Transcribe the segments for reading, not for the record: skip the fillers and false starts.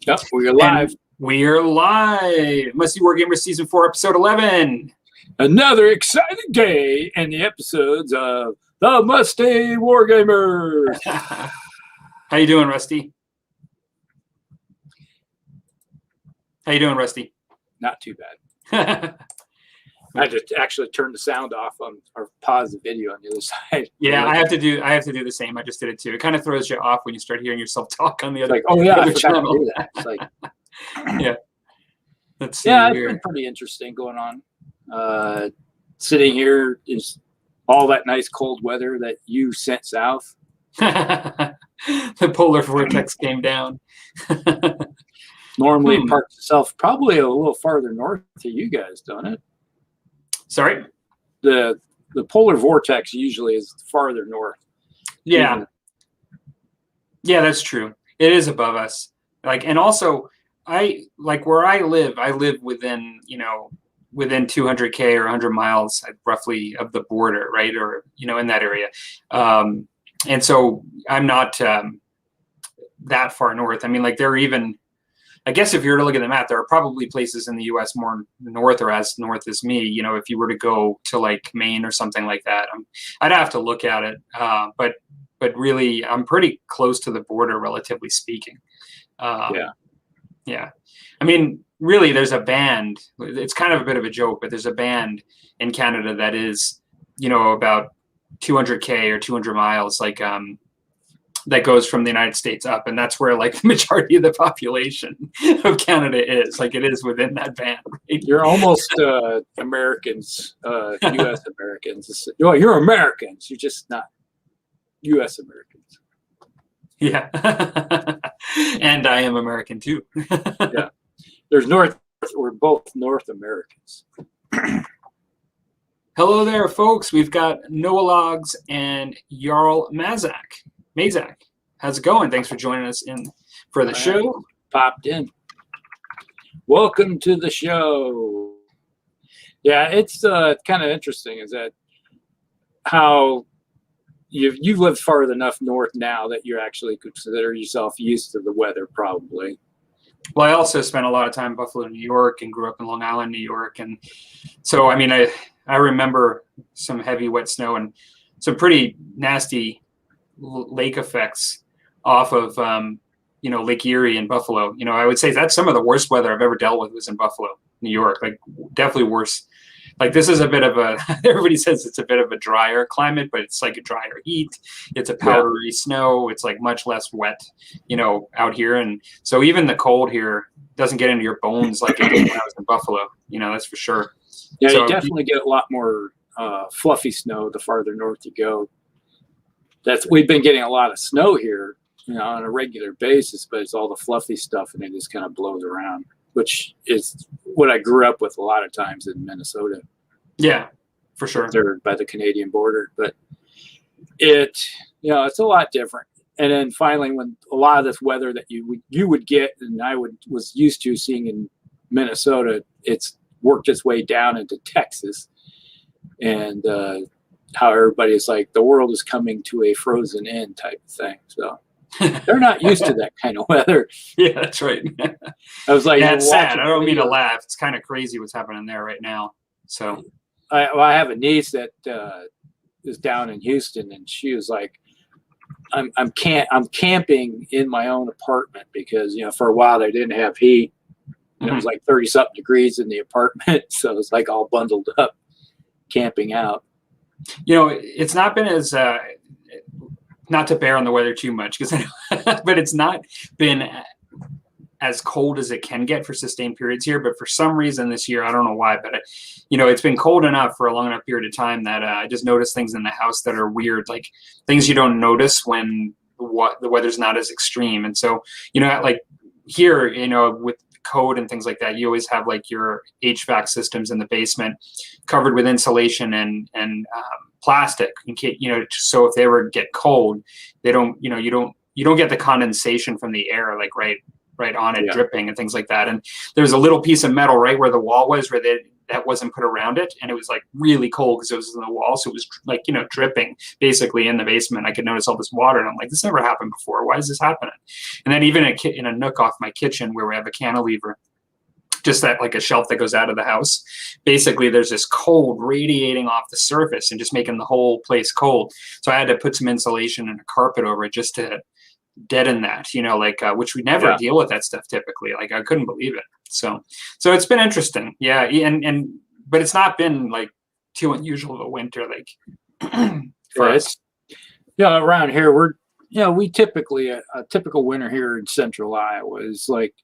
Yep, we're live. And we're live. Musty Wargamers Season 4, Episode 11. Another exciting day in the episodes of the Musty Wargamers. How you doing, Rusty? How you doing, Rusty? Not too bad. I just actually turned the sound off on or paused the video on the other side. Yeah, I have to do the same. I just did it too. It kind of throws you off when you start hearing yourself talk on the other. Like, oh yeah, other I forgot to do that. It's like, yeah. Let's see. Yeah, it's been pretty interesting going on. Sitting here is all that nice cold weather that you sent south. The polar vortex came down. Normally it parks itself probably a little farther north to you guys, don't it? Sorry? The polar vortex usually is farther north. Yeah. Yeah, that's true. It is above us. And also where I live within, within 200K or 100 miles roughly of the border, right? Or, in that area. And so I'm not that far north. I mean, there are even, I guess if you were to look at the map, there are probably places in the U.S. more north or as north as me. If you were to go to Maine or something like that, I'd have to look at it. But really, I'm pretty close to the border, relatively speaking. Yeah. I mean, really, there's a band. It's kind of a bit of a joke, but there's a band in Canada that is, about 200K or 200 miles, that goes from the United States up, and that's where the majority of the population of Canada is. It is within that band. Right? You're almost Americans, U.S. Americans. Well, you're Americans. You're just not U.S. Americans. Yeah, and I am American too. Yeah, there's North. We're both North Americans. Hello there, folks. We've got Noah Logs and Jarl Mazak. How's it going? Thanks for joining us in for the show. Popped in. Welcome to the show. Yeah, it's kind of interesting is that how you've lived far enough north now that you actually consider yourself used to the weather, probably. Well, I also spent a lot of time in Buffalo, New York, and grew up in Long Island, New York, and so I mean, I remember some heavy wet snow and some pretty nasty lake effects off of Lake Erie and Buffalo. I would say that's some of the worst weather I've ever dealt with was in Buffalo, New York. Definitely worse. This is a bit of a everybody says it's a bit of a drier climate, but it's a drier heat. It's a powdery snow. It's much less wet, out here. And so even the cold here doesn't get into your bones like it did when I was in Buffalo. That's for sure. Yeah, so you definitely get a lot more fluffy snow the farther north you go. We've been getting a lot of snow here, on a regular basis, but it's all the fluffy stuff and it just kind of blows around, which is what I grew up with a lot of times in Minnesota. Yeah, for sure. They're by the Canadian border, but it's a lot different. And then finally, when a lot of this weather that you would get and I was used to seeing in Minnesota, it's worked its way down into Texas, and how everybody is the world is coming to a frozen end type of thing. So they're not used to that kind of weather. Yeah, that's right. I was like, yeah, it's sad. I don't mean to laugh. It's kind of crazy what's happening there right now. So I have a niece that is down in Houston, and she was like, I'm camping in my own apartment because for a while they didn't have heat. And it was 30-something degrees in the apartment, so it was all bundled up, camping out. It's not been as not to bear on the weather too much, but it's not been as cold as it can get for sustained periods here. But for some reason this year, I don't know why, but it's been cold enough for a long enough period of time that I just noticed things in the house that are weird, things you don't notice when the weather's not as extreme. And so here, with code and things like that, you always have your HVAC systems in the basement covered with insulation and plastic in case, so if they ever get cold, they don't, you don't get the condensation from the air right on it, dripping and things like that. And there's a little piece of metal right where the wall was, where that wasn't put around it, and it was like really cold because it was in the wall, so it was like, you know, dripping basically in the basement. I could notice all this water, and I'm like, this never happened before. Why is this happening? And then even in a nook off my kitchen where we have a cantilever, just that like a shelf that goes out of the house, basically there's this cold radiating off the surface and just making the whole place cold. So I had to put some insulation and a carpet over it just to deaden that, you know, like which we never deal with that stuff typically. Like I couldn't believe it. So it's been interesting. Yeah. And but it's not been like too unusual of a winter, like for us. Yeah, around here we typically a typical winter here in central Iowa is like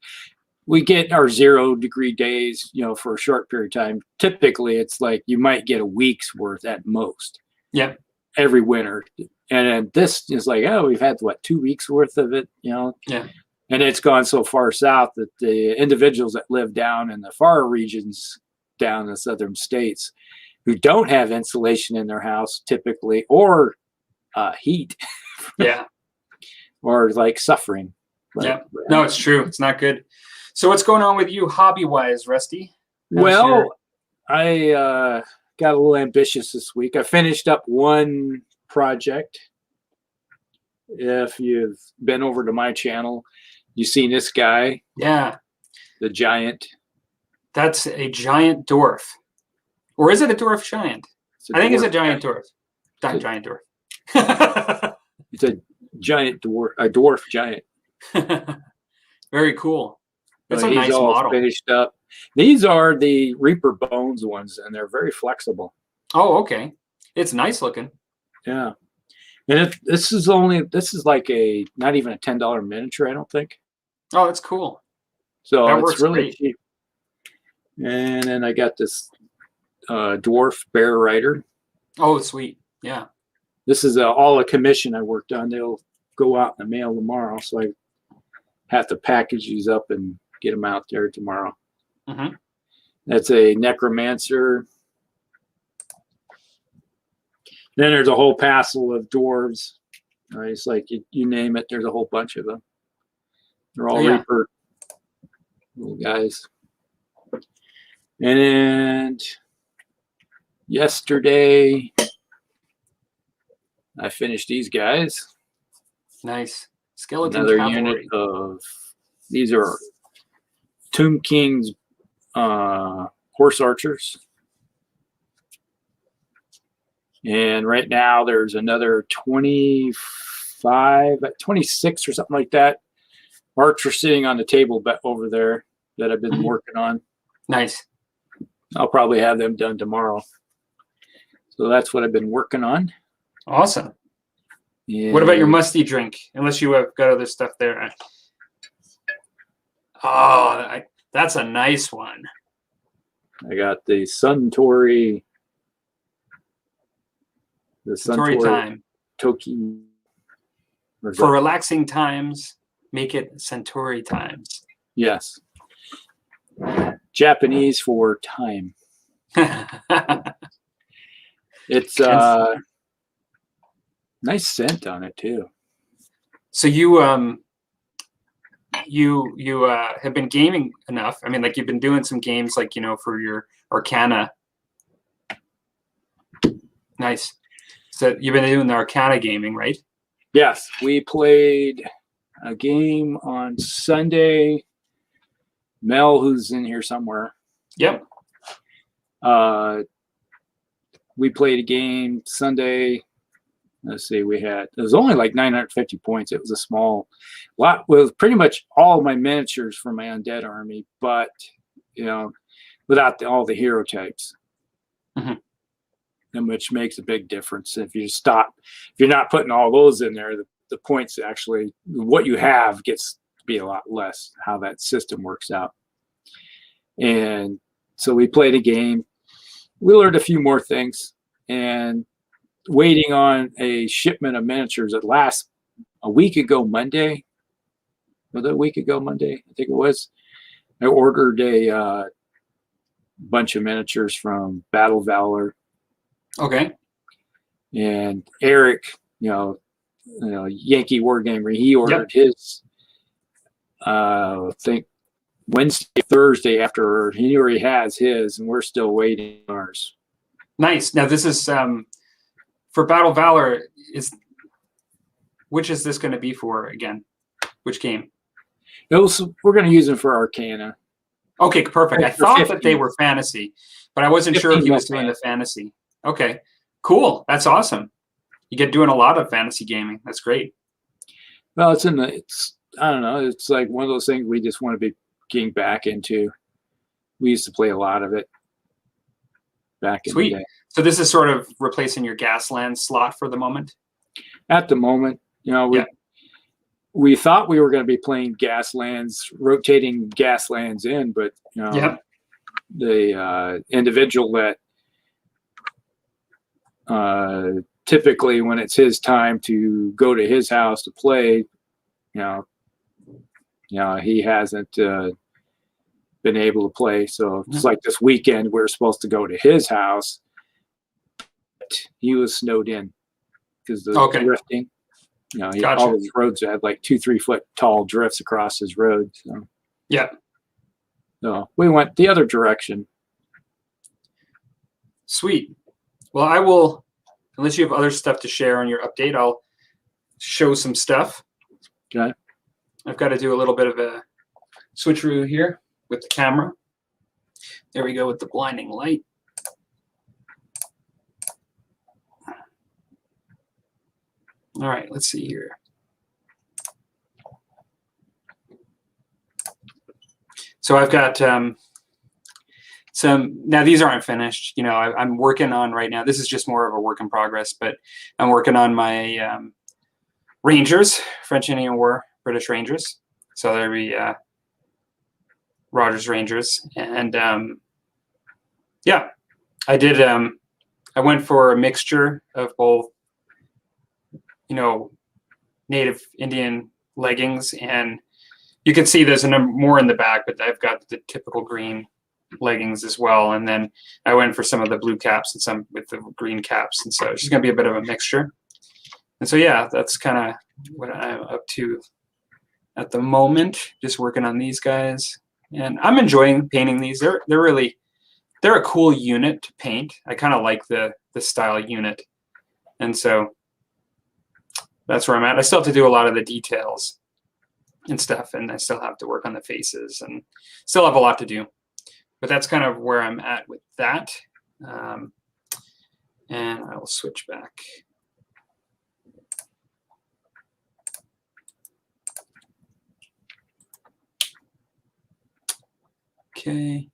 we get our 0 degree days, you know, for a short period of time. Typically, it's like you might get a week's worth at most. Yeah. Every winter. And then this is like, oh, we've had 2 weeks worth of it, you know? Yeah. And it's gone so far south that the individuals that live down in the far regions down in the southern states who don't have insulation in their house typically, or heat. Yeah. Or like suffering. Yeah. No, it's true. It's not good. So what's going on with you hobby-wise, Rusty? I got a little ambitious this week. I finished up one project. If you've been over to my channel, you've seen this guy. Yeah. The giant. That's a giant dwarf. Or is it a dwarf giant? I think it's a giant dwarf. Giant dwarf. It's a giant dwarf, a dwarf giant. Very cool. It's a he's nice all model. Finished up. These are the Reaper Bones ones, and they're very flexible. Oh, okay. It's nice looking. Yeah. And this is like not even a $10 miniature, I don't think. Oh, that's cool. So that it's really cheap. And then I got this dwarf bear rider. Oh, sweet. Yeah. This is all a commission I worked on. They'll go out in the mail tomorrow, so I have to package these up and get them out there tomorrow. Mm-hmm. That's a necromancer. Then there's a whole passel of dwarves. Right? It's like you name it, there's a whole bunch of them. They're all Reaper little guys. And yesterday, I finished these guys. Nice. Skeleton Another cavalry. unit of, these are Tomb King's horse archers. And right now there's another 26 or something like that archer sitting on the table over there that I've been working on. Nice. I'll probably have them done tomorrow. So that's what I've been working on. Awesome. And what about your musty drink? Unless you have got other stuff there. Oh, that's a nice one. I got the Suntory. The Suntory time. Toki. For relaxing times, make it Suntory times. Yes. Japanese for time. It's nice scent on it too. So you have been gaming enough. I mean, like you've been doing some games, like, you know, for your Arcana. Nice. So you've been doing the Arcana gaming, right? Yes, we played a game on Sunday. Mel, who's in here somewhere. Yep. We played a game Sunday. Let's see, it was only like 950 points. It was a small lot with pretty much all my miniatures for my undead army, but, you know, without all the hero types. Mm-hmm. And which makes a big difference. If you're not putting all those in there, the points actually, what you have gets to be a lot less, how that system works out. And so we played a game. We learned a few more things, and waiting on a shipment of miniatures that last a week ago Monday. Was it a week ago Monday? I think it was. I ordered a bunch of miniatures from Battle Valor. Okay. And Eric, you know, Yankee Wargamer, he ordered his, I think Wednesday, Thursday after he already has his, and we're still waiting on ours. Nice. Now this is for Battle Valor. Which is this going to be for again? Which game? We're going to use them for Arcana. Okay, perfect. I For thought 15. that they were fantasy, but I wasn't sure if he was doing the fantasy. Okay, cool. That's awesome. You get doing a lot of fantasy gaming. That's great. Well, it's I don't know. It's like one of those things we just want to be getting back into. We used to play a lot of it back in the day. So this is sort of replacing your Gasland slot for the moment? At the moment, we thought we were going to be playing Gaslands, rotating Gaslands in, but the individual that typically when it's his time to go to his house to play, he hasn't been able to play. So it's like this weekend we were supposed to go to his house, but he was snowed in because the drifting. All his roads had like 2-3 foot tall drifts across his road. So so we went the other direction. Sweet. Well, I will, unless you have other stuff to share on your update, I'll show some stuff. Okay. I've got to do a little bit of a switcheroo here with the camera. There we go with the blinding light. All right, let's see here. So I've got now these aren't finished. I'm working on right now. This is just more of a work in progress, but I'm working on my Rangers, French Indian War, British Rangers. So there'll be Rogers Rangers. And I did, I went for a mixture of both, native Indian leggings, and you can see there's a number more in the back, but I've got the typical green leggings as well. And then I went for some of the blue caps and some with the green caps. And so it's just going to be a bit of a mixture. And so, that's kind of what I'm up to at the moment, just working on these guys. And I'm enjoying painting these. They're a cool unit to paint. I kind of like the style unit. And so that's where I'm at. I still have to do a lot of the details and stuff, and I still have to work on the faces and still have a lot to do. But that's kind of where I'm at with that. And I will switch back. Okay.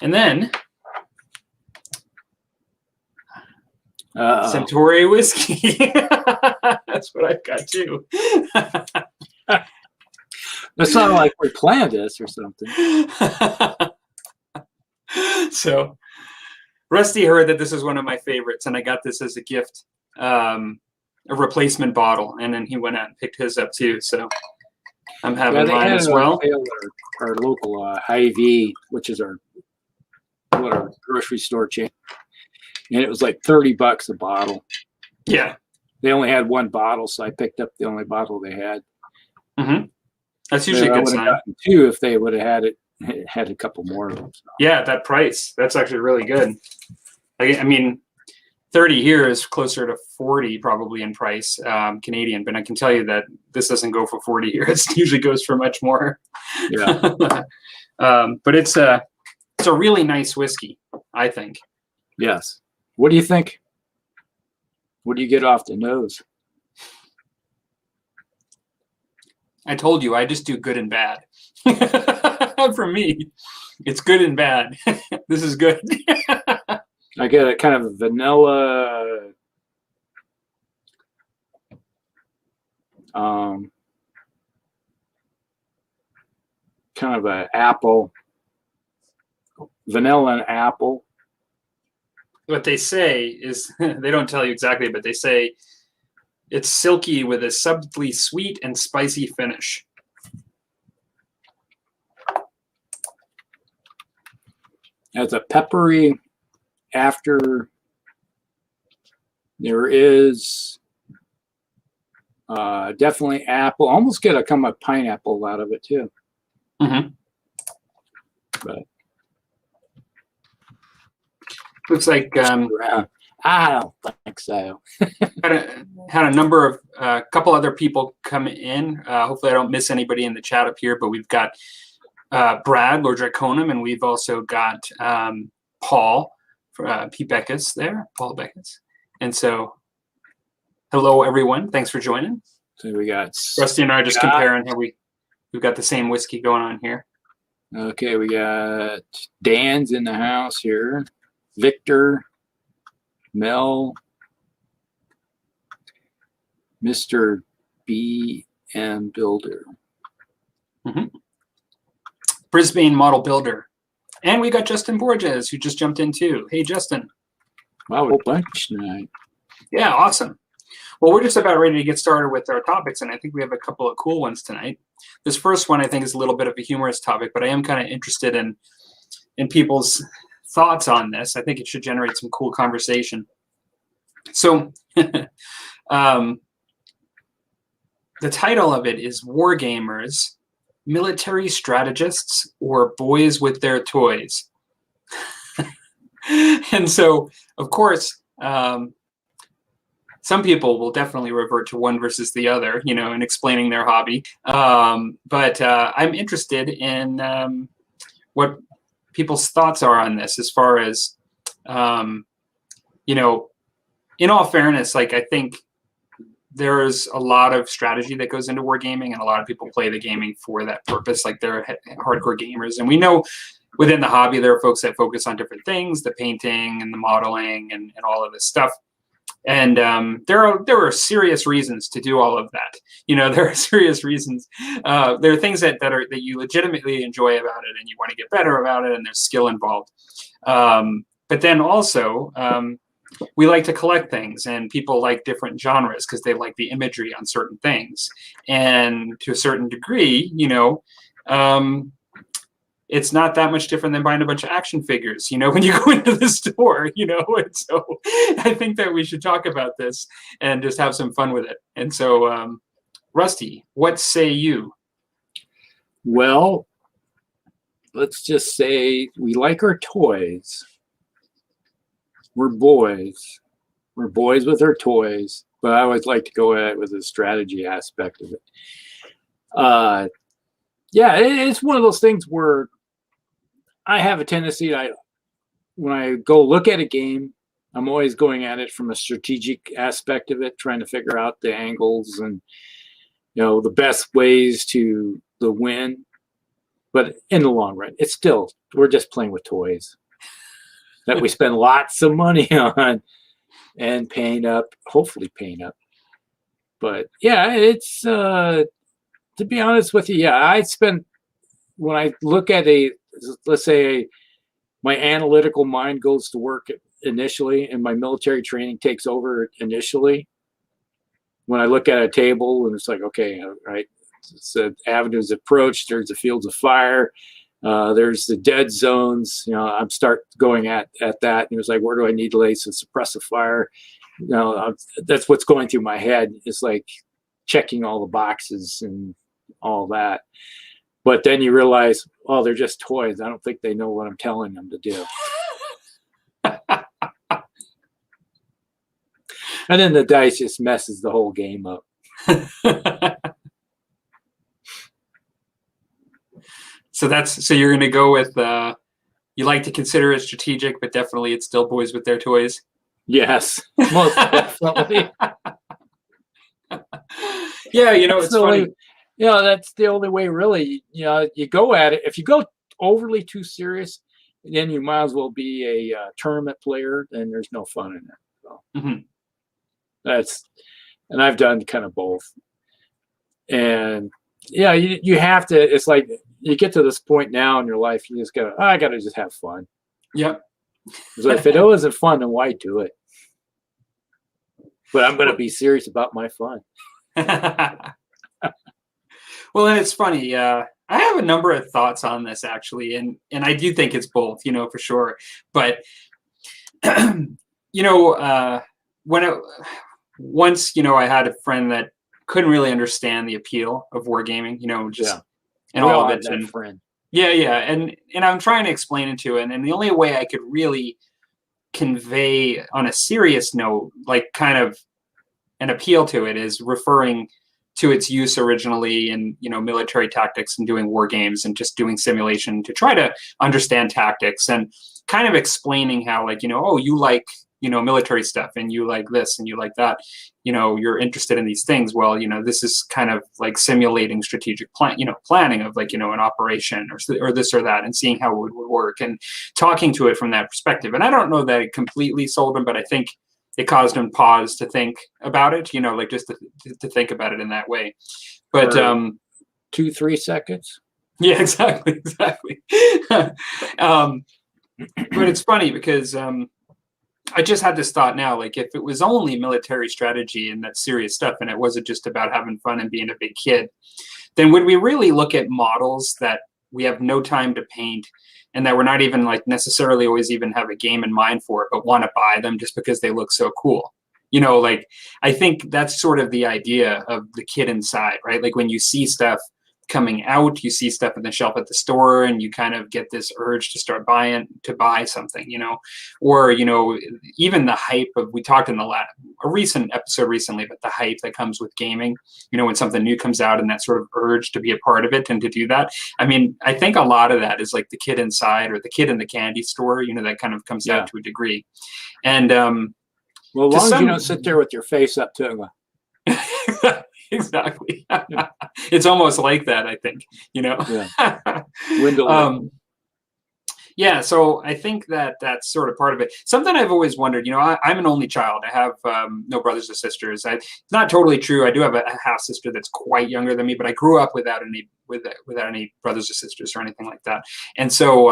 And then Centauri whiskey. That's what I've got too. That's not like we planned this or something. So Rusty heard that this is one of my favorites, and I got this as a gift, a replacement bottle, and then he went out and picked his up too. So I'm having mine as well. Our local Hy-Vee, which is our grocery store chain, and it was like $30 a bottle. Yeah, they only had one bottle, so I picked up the only bottle they had. Mm-hmm. That's usually a good sign. I would have gotten two if they would have had a couple more of them. So. Yeah, at that price, that's actually really good. I mean, 30 here is closer to 40 probably in price, Canadian, but I can tell you that this doesn't go for 40 here. It usually goes for much more. Yeah. But it's a really nice whiskey, I think. Yes. What do you think? What do you get off the nose? I told you, I just do good and bad. For me, it's good and bad. This is good. I get a kind of a vanilla, kind of an apple, vanilla and apple. What they say is, they don't tell you exactly, but they say it's silky with a subtly sweet and spicy finish. Has a peppery after. There is definitely apple. Almost get a kind of pineapple out of it too. Mm-hmm. But Looks like I don't think so. had a number of couple other people come in. Hopefully, I don't miss anybody in the chat up here. But we've got Brad, Lord Draconum, and we've also got Paul, P. Beckus there, Paul Beckus. And so, hello everyone. Thanks for joining. So we got Rusty and I are just comparing how we've got the same whiskey going on here. Okay, we got Dan's in the house here. Victor, Mel, Mr. B M Builder. Mm-hmm. Brisbane Model Builder. And we got Justin Borges, who just jumped in too. Hey, Justin. Wow, a whole bunch tonight. Yeah, awesome. Well, we're just about ready to get started with our topics, and I think we have a couple of cool ones tonight. This first one, I think, is a little bit of a humorous topic, but I am kind of interested in people's thoughts on this. I think it should generate some cool conversation. So the title of it is Wargamers, Military Strategists, or Boys with Their Toys. And so, of course, some people will definitely revert to one versus the other, in explaining their hobby. But I'm interested in what people's thoughts are on this as far as, in all fairness, like I think there's a lot of strategy that goes into wargaming, and a lot of people play the gaming for that purpose. Like they're hardcore gamers. And we know within the hobby, there are folks that focus on different things, the painting and the modeling and all of this stuff. And there are serious reasons to do all of that. There are serious reasons. There are things that you legitimately enjoy about it, and you want to get better about it, and there's skill involved. But then also, we like to collect things, and people like different genres because they like the imagery on certain things. And to a certain degree, it's not that much different than buying a bunch of action figures, when you go into the store, and so I think that we should talk about this and just have some fun with it. And so, Rusty, what say you? Well, let's just say we like our toys. We're boys. We're boys with our toys, but I always like to go at it with the strategy aspect of it. Yeah, it's one of those things where I have a tendency, when I go look at a game, I'm always going at it from a strategic aspect of it, trying to figure out the angles and, the best ways to the win. But in the long run, we're just playing with toys that we spend lots of money on and hopefully paying up. But yeah, it's, to be honest with you, yeah, when I look at let's say my analytical mind goes to work initially and my military training takes over initially, when I look at a table and it's like, okay, all right, it's the avenues of approach, there's the fields of fire, there's the dead zones, I'm start going at that, and it's like, where do I need to lay some suppressive fire? That's what's going through my head. It's like checking all the boxes and all that. But then you realize, oh, they're just toys. I don't think they know what I'm telling them to do. And then the dice just messes the whole game up. So you're going to go with, you like to consider it strategic, but definitely it's still boys with their toys. Yes, most definitely. Yeah, it's funny. That's the only way, really. You go at it. If you go overly too serious, then you might as well be a tournament player, and there's no fun in it. So and I've done kind of both. And yeah, you have to. It's like you get to this point now in your life, you just go, I got to just have fun. Yep. So if it wasn't fun, then why do it? But I'm going to be serious about my fun. Well, and it's funny. I have a number of thoughts on this actually, and I do think it's both, for sure. But once I had a friend that couldn't really understand the appeal of wargaming. and We all all of have it. that And friend. yeah. And I'm trying to explain it to it. And the only way I could really convey on a serious note, like kind of an appeal to it, is referring to its use originally in, military tactics and doing war games and just doing simulation to try to understand tactics, and kind of explaining how, like, oh, you like, military stuff, and you like this and you like that, you're interested in these things. Well, this is kind of like simulating strategic planning of, like, an operation or this or that, and seeing how it would work, and talking to it from that perspective. And I don't know that it completely sold him, but I think it caused him pause to think about it, like just to think about it in that way. But For 2-3 seconds. yeah, exactly. But it's funny because I just had this thought now, like, if it was only military strategy and that serious stuff, and it wasn't just about having fun and being a big kid, then would we really look at models that we have no time to paint, and that we're not even, like, necessarily always even have a game in mind for it, but want to buy them just because they look so cool? Like, I think that's sort of the idea of the kid inside, right? Like, when you see stuff coming out, you see stuff on the shelf at the store, and you kind of get this urge to start to buy something, or, even the hype of, we talked in a recent episode recently, but the hype that comes with gaming, when something new comes out, and that sort of urge to be a part of it and to do that. I mean, I think a lot of that is like the kid inside, or the kid in the candy store, that kind of comes out to a degree. And, well, as long as you don't sit there with your face up to it. Exactly. It's almost like that, I think, Yeah. Window. Yeah, so I think that that's sort of part of it. Something I've always wondered, I'm an only child. I have no brothers or sisters. It's not totally true. I do have a half sister that's quite younger than me, but I grew up without any brothers or sisters or anything like that. And so,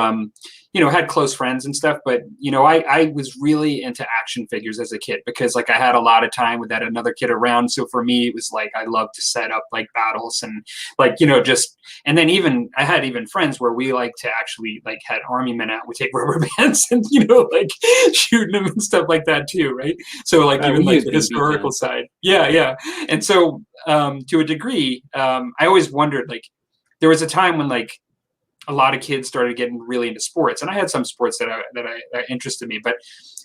had close friends and stuff. But I was really into action figures as a kid, because, like, I had a lot of time without another kid around. So for me, it was like I loved to set up, like, battles, and, like, just, and then even I had friends where we like to actually, like, had army men out. We take rubber bands and like shooting them and stuff like that too, right? So, like, even like the historical side, yeah. And so to a degree, I always wondered, like, there was a time when, like, a lot of kids started getting really into sports, and I had some sports that interested me, but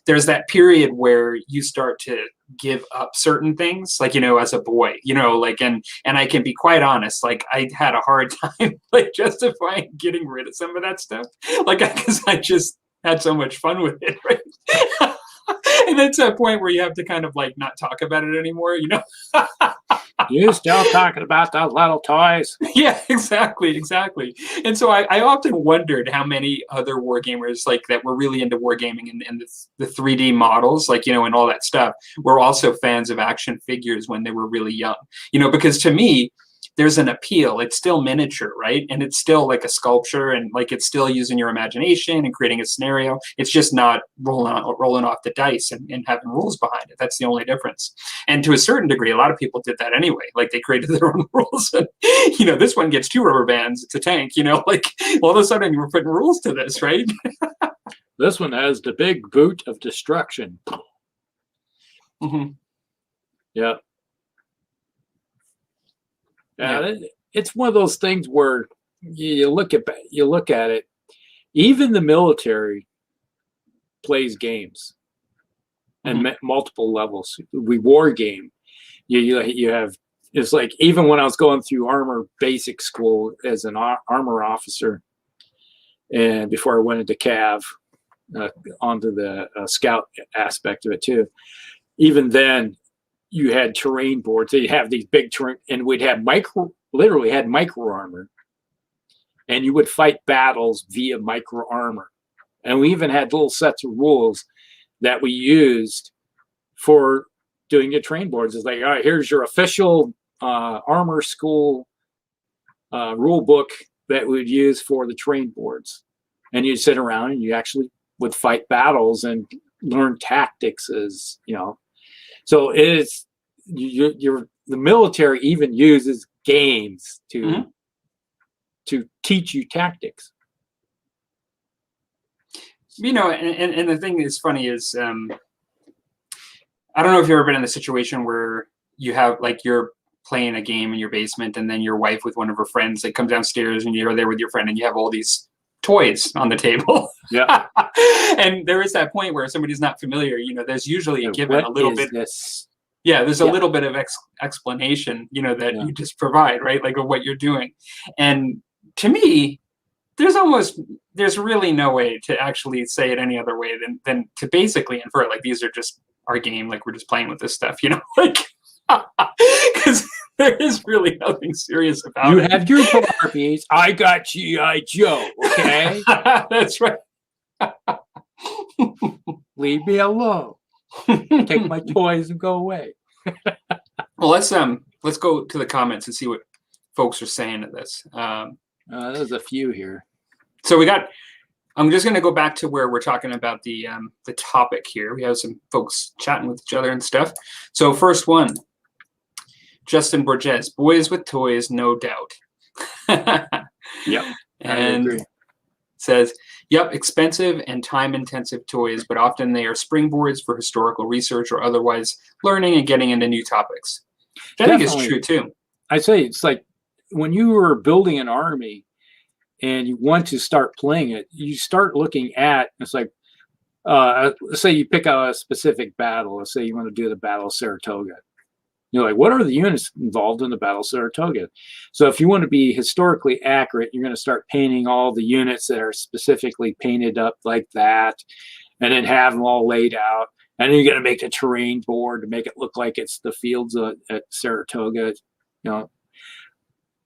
there's that period where you start to give up certain things, like, as a boy, like, and I can be quite honest, like, I had a hard time, like, justifying getting rid of some of that stuff, like, because I just had so much fun with it, right? And it's that point where you have to kind of, like, not talk about it anymore, You still talking about those little toys? Yeah, exactly. And so I often wondered how many other wargamers, like, that were really into wargaming and the 3D models, like, and all that stuff, were also fans of action figures when they were really young, because to me, there's an appeal. It's still miniature, right? And it's still like a sculpture, and, like, it's still using your imagination and creating a scenario. It's just not rolling off the dice and having rules behind it. That's the only difference. And to a certain degree, a lot of people did that anyway. Like, they created their own rules. And, this one gets 2 rubber bands. It's a tank, like, all of a sudden we're putting rules to this, right? This one has the big boot of destruction. Mm-hmm. Yeah. It's one of those things where you look at it. Even the military plays games, and multiple levels. We war game. You have, it's like, even when I was going through armor basic school as an armor officer, and before I went into cav, onto the scout aspect of it too. Even then, you had terrain boards. They'd have these big terrain, and we'd have literally had micro armor, and you would fight battles via micro armor. And we even had little sets of rules that we used for doing your terrain boards. It's like, all right, here's your official armor school rule book that we'd use for the terrain boards. And you'd sit around and you actually would fight battles and learn tactics, as So it's the military even uses games to teach you tactics. And the thing that's funny is, I don't know if you've ever been in a situation where you have, like, you're playing a game in your basement, and then your wife with one of her friends, like, comes downstairs and you're there with your friend and you have all these toys on the table. Yeah. And there is that point where somebody's not familiar, there's usually given a little bit. This? Yeah, there's a little bit of explanation, that you just provide, right? Like, of what you're doing. And to me, there's really no way to actually say it any other way than to basically infer, like, these are just our game, like, we're just playing with this stuff, like, because there is really nothing serious about it. You have your Barbies, I got G.I. Joe, okay? That's right. Leave me alone. Take my toys and go away. Well, let's go to the comments and see what folks are saying to this. There's a few here. So I'm just going to go back to where we're talking about the topic here. We have some folks chatting with each other and stuff. So first one, Justin Borges, boys with toys, no doubt. Yep. And says, yep, expensive and time-intensive toys, but often they are springboards for historical research or otherwise learning and getting into new topics. Which I think is true too. I say it's like when you were building an army and you want to start playing it, you start looking at, it's like, let's say you pick out a specific battle. Let's say you want to do the Battle of Saratoga. You're like, what are the units involved in the Battle of Saratoga? So if you want to be historically accurate, you're going to start painting all the units that are specifically painted up like that, and then have them all laid out. And then you're going to make a terrain board to make it look like it's the fields at Saratoga,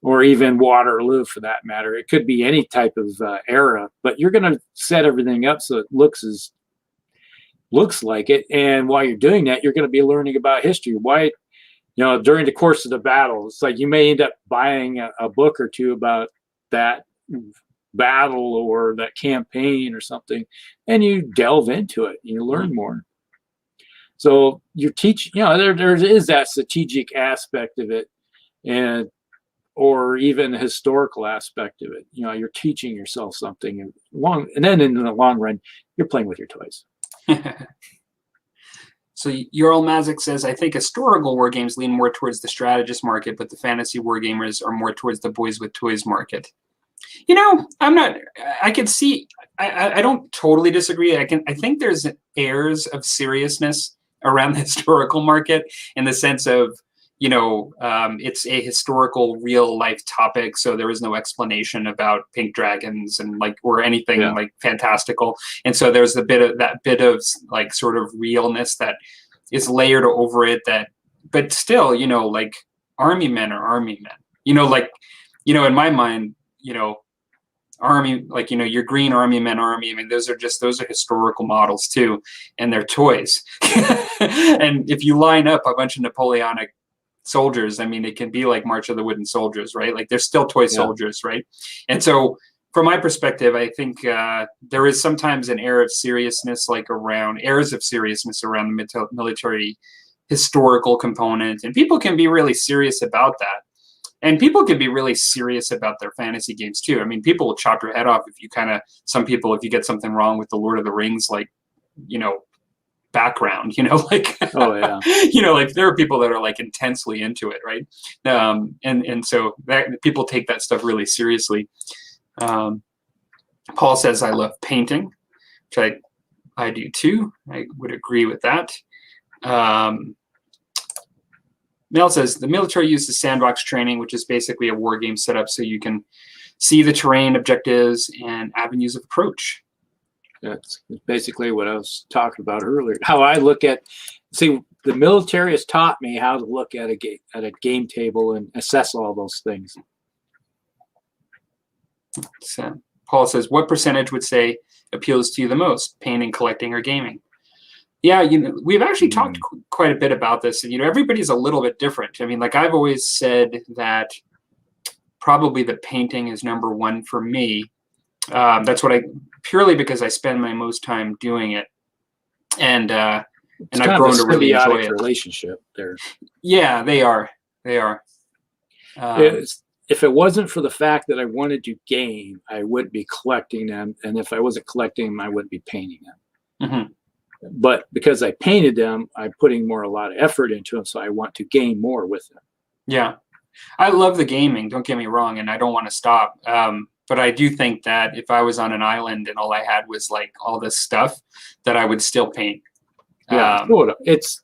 or even Waterloo for that matter. It could be any type of era, but you're going to set everything up so it looks like it. And while you're doing that, you're going to be learning about history. Why? During the course of the battle, it's like you may end up buying a book or two about that battle or that campaign or something, and you delve into it and you learn more. So you're teaching, there is that strategic aspect of it, or even the historical aspect of it. You're teaching yourself something, and then in the long run, you're playing with your toys. So Ural Mazik says, I think historical war games lean more towards the strategist market, but the fantasy war gamers are more towards the boys with toys market. I can see, I don't totally disagree. I think there's airs of seriousness around the historical market in the sense of, it's a historical real life topic. So there is no explanation about pink dragons and or anything like fantastical. And so there's that bit of like sort of realness that is layered over it but still, army men are army men, in my mind, army, your green army men army. I mean, those are historical models too, and they're toys. And if you line up a bunch of Napoleonic soldiers, I mean, it can be like March of the Wooden Soldiers, right? Like they're still toy soldiers, right? And so from my perspective, I think there is sometimes an air of seriousness, airs of seriousness around the military historical component. And people can be really serious about that. And people can be really serious about their fantasy games too. I mean, people will chop your head off if you if you get something wrong with the Lord of the Rings, background, Oh yeah. There are people that are intensely into it, right? And so that people take that stuff really seriously. Paul says, I love painting, which I do too. I would agree with that. Mel says the military uses sandbox training, which is basically a war game setup so you can see the terrain, objectives, and avenues of approach. That's basically what I was talking about earlier. How I look at, the military has taught me how to look at a game table and assess all those things. So Paul says, what percentage would say appeals to you the most, painting, collecting, or gaming? Yeah, we've actually talked quite a bit about this, and everybody's a little bit different. I mean, I've always said that probably the painting is number one for me. That's purely because I spend my most time doing it, and I've grown to really enjoy it. Relationship there. Yeah, they are. If it wasn't for the fact that I wanted to game, I would be collecting them, and if I wasn't collecting them, I wouldn't be painting them. Mm-hmm. But because I painted them, I'm putting a lot of effort into them, so I want to gain more with them. Yeah. I love the gaming, don't get me wrong, and I don't want to stop. But I do think that if I was on an island and all I had was like all this stuff, that I would still paint. Yeah, Um, it's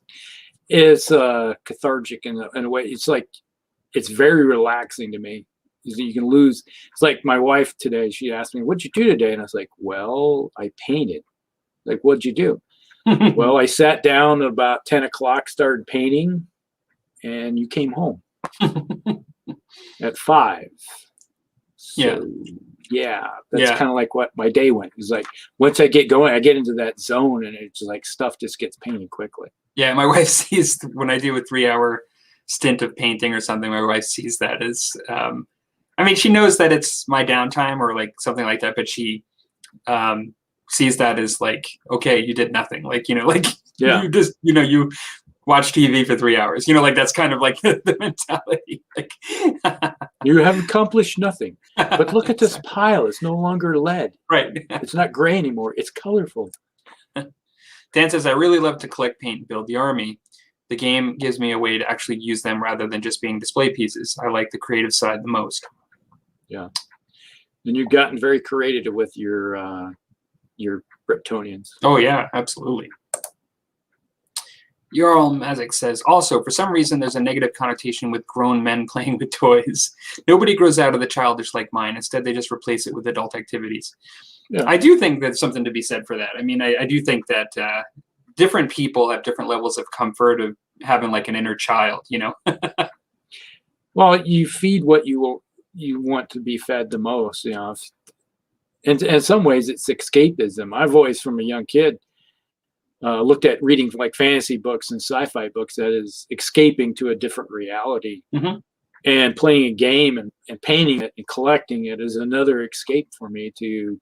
cathartic in a way. It's like it's very relaxing to me. You can lose. It's like my wife today. She asked me, "What'd you do today?" And I was like, "Well, I painted." Like, "What'd you do?" "Well, I sat down about 10 o'clock, started painting, and you came home at 5. yeah. So yeah, that's Yeah. kind of like what my day went. It's like once I get going, I get into that zone, and it's like stuff just gets painted quickly. Yeah. My wife sees when I do a 3 hour stint of painting or something, my wife sees that as, I mean, she knows that it's my downtime or like something like that, but she sees that as like, okay, you did nothing. Like, like Yeah, you just, you watch TV for 3 hours, like that's kind of like the mentality. Like, you have accomplished nothing. But look at this pile. It's no longer lead. right. It's not gray anymore. It's colorful. Dan says, I really love to collect paint and build the army. The game gives me a way to actually use them rather than just being display pieces. I like the creative side the most. Yeah. And you've gotten very creative with your Kryptonians. Oh, yeah, absolutely. Jarl Mazik says, also, for some reason, there's a negative connotation with grown men playing with toys. Nobody grows out of the childish like mine. Instead, they just replace it with adult activities. Yeah. I do think there's something to be said for that. I mean, I do think that different people have different levels of comfort of having like an inner child, Well, you feed what you want to be fed the most, And in some ways, it's escapism. I've always, from a young kid, looked at reading like fantasy books and sci-fi books that is escaping to a different reality. Mm-hmm. And playing a game and painting it and collecting it is another escape for me to,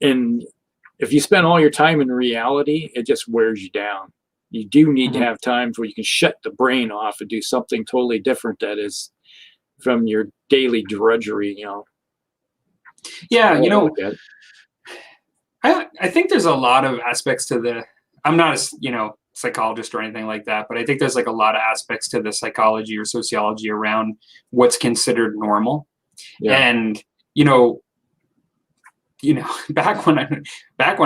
and if you spend all your time in reality, it just wears you down. You do need to have times where you can shut the brain off and do something totally different that is from your daily drudgery, Yeah, I I think there's a lot of aspects to I'm not a, psychologist or anything like that, but I think there's like a lot of aspects to the psychology or sociology around what's considered normal. Yeah. And, back when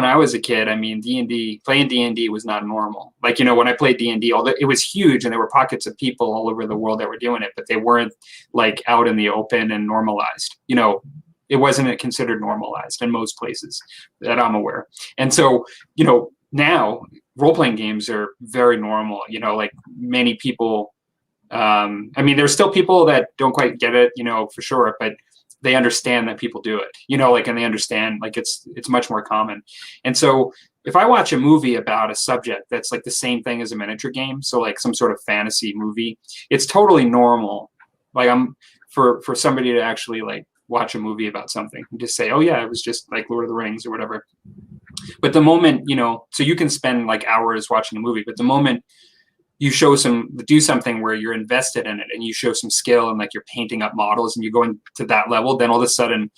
I was a kid, I mean, playing D&D was not normal. Like, when I played D&D, although it was huge and there were pockets of people all over the world that were doing it, but they weren't like out in the open and normalized. It wasn't considered normalized in most places that I'm aware. And so, now role-playing games are very normal, like many people, I mean, there's still people that don't quite get it, for sure, but they understand that people do it, and they understand like it's much more common. And so if I watch a movie about a subject that's like the same thing as a miniature game, so like some sort of fantasy movie, it's totally normal. Like for somebody to actually like watch a movie about something and just say, oh yeah, it was just like Lord of the Rings or whatever. But the moment, so you can spend like hours watching a movie, but the moment you do something where you're invested in it and you show some skill and like you're painting up models and you're going to that level, then all of a sudden,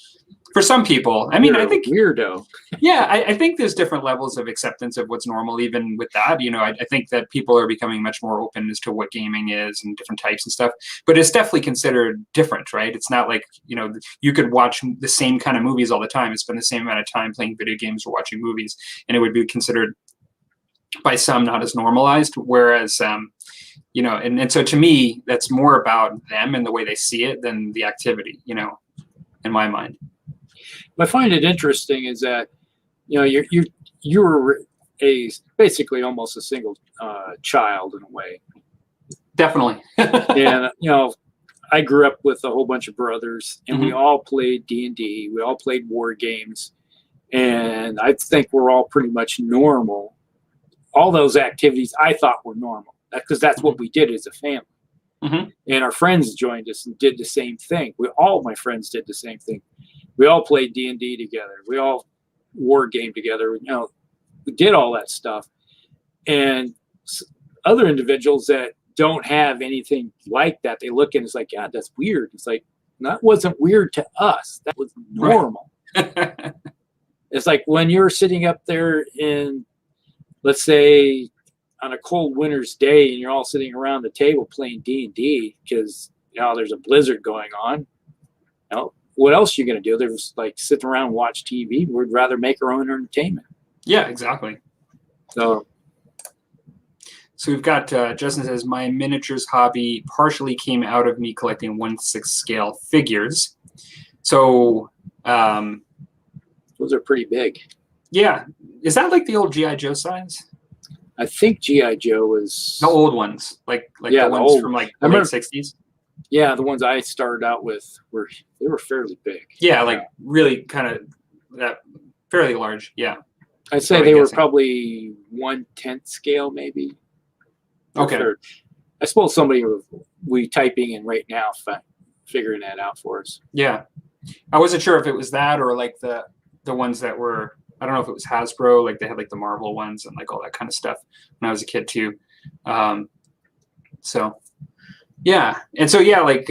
for some people, I mean, I think weirdo. Yeah, I think there's different levels of acceptance of what's normal, even with that. I think that people are becoming much more open as to what gaming is and different types and stuff. But it's definitely considered different, right? It's not like, you could watch the same kind of movies all the time and spend the same amount of time playing video games or watching movies, and it would be considered by some not as normalized. Whereas, and so to me, that's more about them and the way they see it than the activity, in my mind. I find it interesting is that you're basically almost a single child in a way. Definitely. And I grew up with a whole bunch of brothers, and we all played D&D. We all played war games, and I think we're all pretty much normal. All those activities I thought were normal because that's what we did as a family. And our friends joined us and did the same thing. All my friends did the same thing. We all played D&D together. We all war game together. We did all that stuff. And other individuals that don't have anything like that, they look at it and it's like, yeah, that's weird. It's like, that wasn't weird to us. That was normal. Right. It's like when you're sitting up there in, let's say, on a cold winter's day and you're all sitting around the table playing D&D because there's a blizzard going on. What else are you going to do? There's like sit around and watch TV. We'd rather make our own entertainment. Yeah, exactly. So we've got Justin says, my miniatures hobby partially came out of me collecting 1/6 scale figures. So those are pretty big. Yeah. Is that like the old G.I. Joe size? I think G.I. Joe was the old ones, like yeah, the ones from like the late 60s. Yeah, the ones I started out with were fairly big. Yeah, like really kind of that fairly large. Yeah, I'd say they were probably 1/10 scale, maybe. Okay. I suppose somebody we typing in right now figuring that out for us. Yeah, I wasn't sure if it was that or like the ones that were. I don't know if it was Hasbro, like they had like the Marvel ones and like all that kind of stuff when I was a kid too. So yeah. And so, yeah, like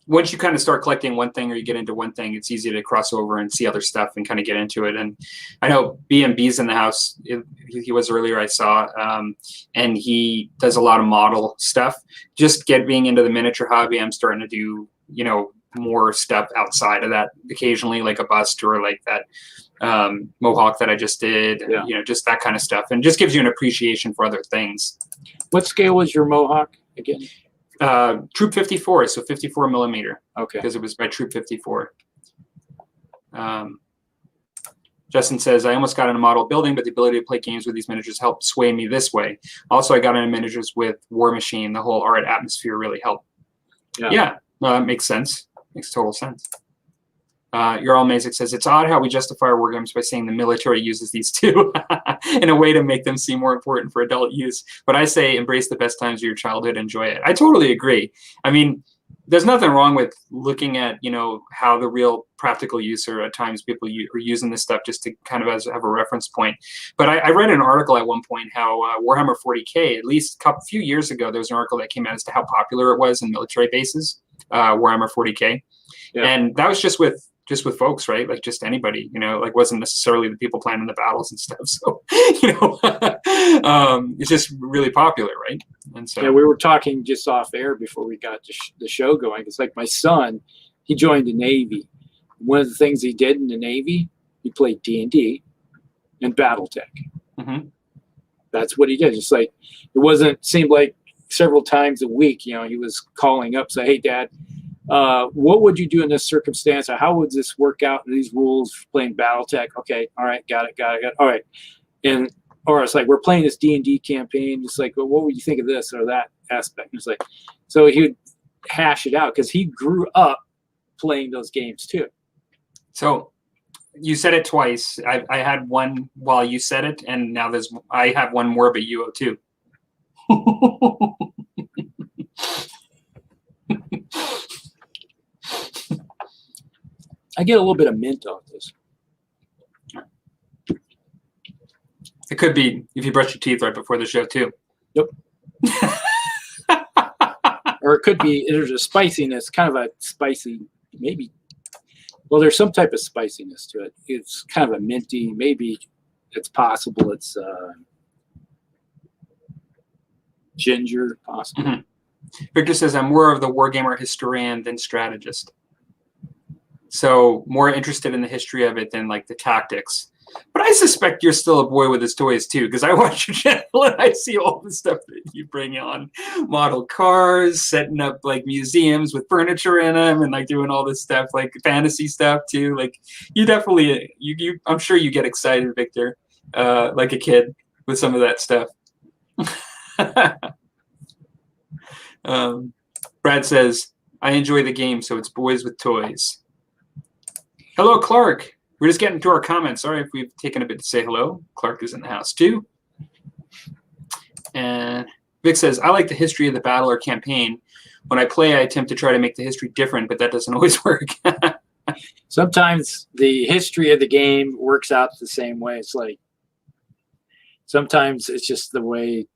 once you kind of start collecting one thing or you get into one thing, it's easy to cross over and see other stuff and kind of get into it. And I know B&B's in the house. He was earlier, I saw, and he does a lot of model stuff. Just being into the miniature hobby, I'm starting to do, more stuff outside of that occasionally, like a bust or like that Mohawk that I just did, just that kind of stuff. And just gives you an appreciation for other things. What scale was your Mohawk again? Troop 54, so 54 millimeter. Okay. Because it was by Troop 54. Justin says, I almost got into model building, but the ability to play games with these miniatures helped sway me this way. Also, I got into miniatures with War Machine. The whole art atmosphere really helped. Yeah, no, that makes sense. Makes total sense. Your All Mazik says, it's odd how we justify our wargames by saying the military uses these too in a way to make them seem more important for adult use. But I say embrace the best times of your childhood, enjoy it. I totally agree. I mean, there's nothing wrong with looking at, how the real practical use or at times people are using this stuff just to kind of have a reference point. But I read an article at one point how Warhammer 40K, at least a few years ago, there was an article that came out as to how popular it was in military bases, Warhammer 40K. Yeah. And that was just with folks, right? Like just anybody, like wasn't necessarily the people planning the battles and stuff. So, it's just really popular, right? And so, yeah, we were talking just off air before we got the show going. It's like my son, he joined the Navy. One of the things he did in the Navy, he played D&D and BattleTech. Mm-hmm. That's what he did. Just like it seemed like several times a week, he was calling up, say, hey, Dad, what would you do in this circumstance? Or how would this work out in these rules for playing BattleTech? Okay, all right, got it. All right. Or it's like, we're playing this D&D campaign. It's like, well, what would you think of this or that aspect? It's like, so he would hash it out because he grew up playing those games too. So you said it twice. I had one while you said it, and now I have one more, but you owe two. I get a little bit of mint off this. It could be if you brush your teeth right before the show too. Yep. Or it could be there's a spiciness, kind of a spicy, maybe. Well, there's some type of spiciness to it. It's kind of a minty. Maybe it's possible it's ginger, possible. Mm-hmm. Victor says, I'm more of the wargamer historian than strategist. So more interested in the history of it than like the tactics. But I suspect you're still a boy with his toys too, because I watch your channel and I see all the stuff that you bring on. Model cars, setting up like museums with furniture in them and like doing all this stuff, like fantasy stuff too. Like you definitely, I'm sure you get excited, Victor, like a kid with some of that stuff. Brad says, I enjoy the game, so it's boys with toys. Hello, Clark. We're just getting to our comments. Sorry if we've taken a bit to say hello. Clark is in the house too. And Vic says, I like the history of the battle or campaign. When I play, I attempt to try to make the history different, but that doesn't always work. Sometimes the history of the game works out the same way. It's like sometimes it's just the way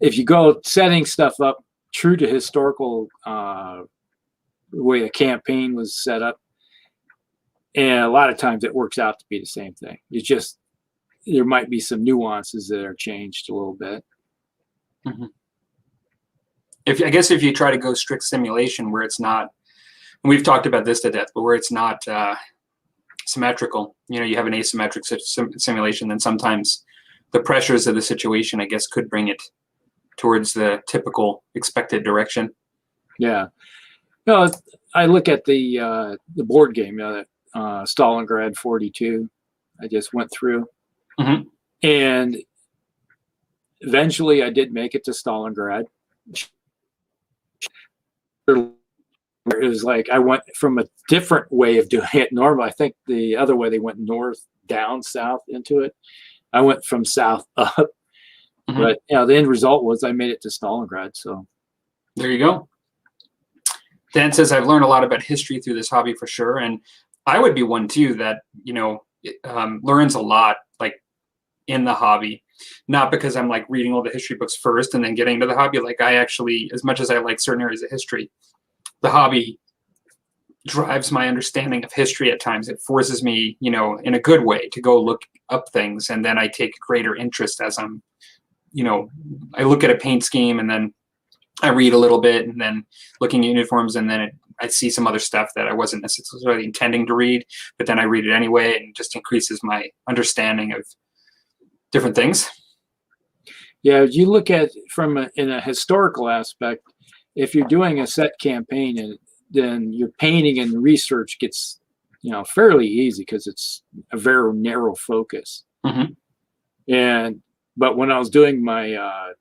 if you go setting stuff up true to historical the way a campaign was set up, and a lot of times it works out to be the same thing. there might be some nuances that are changed a little bit. Mm-hmm. I guess if you try to go strict simulation where it's not, and we've talked about this to death, but where it's not symmetrical, you have an asymmetric simulation, then sometimes the pressures of the situation, I guess, could bring it towards the typical expected direction. Yeah. No, I look at the board game, Stalingrad 42. I just went through, mm-hmm. and eventually I did make it to Stalingrad. It was like I went from a different way of doing it. Normal, I think the other way they went north, down, south into it. I went from south up, mm-hmm. but the end result was I made it to Stalingrad. So there you go. Dan says, I've learned a lot about history through this hobby for sure. And I would be one too that, learns a lot like in the hobby, not because I'm like reading all the history books first and then getting into the hobby. Like I actually, as much as I like certain areas of history, the hobby drives my understanding of history at times. It forces me, in a good way to go look up things. And then I take greater interest as I'm, I look at a paint scheme and then I read a little bit and then looking at uniforms, and then I see some other stuff that I wasn't necessarily intending to read, but then I read it anyway, and it just increases my understanding of different things. Yeah, you look at in a historical aspect, if you're doing a set campaign, and then your painting and research gets, fairly easy because it's a very narrow focus. Mm-hmm. But when I was doing my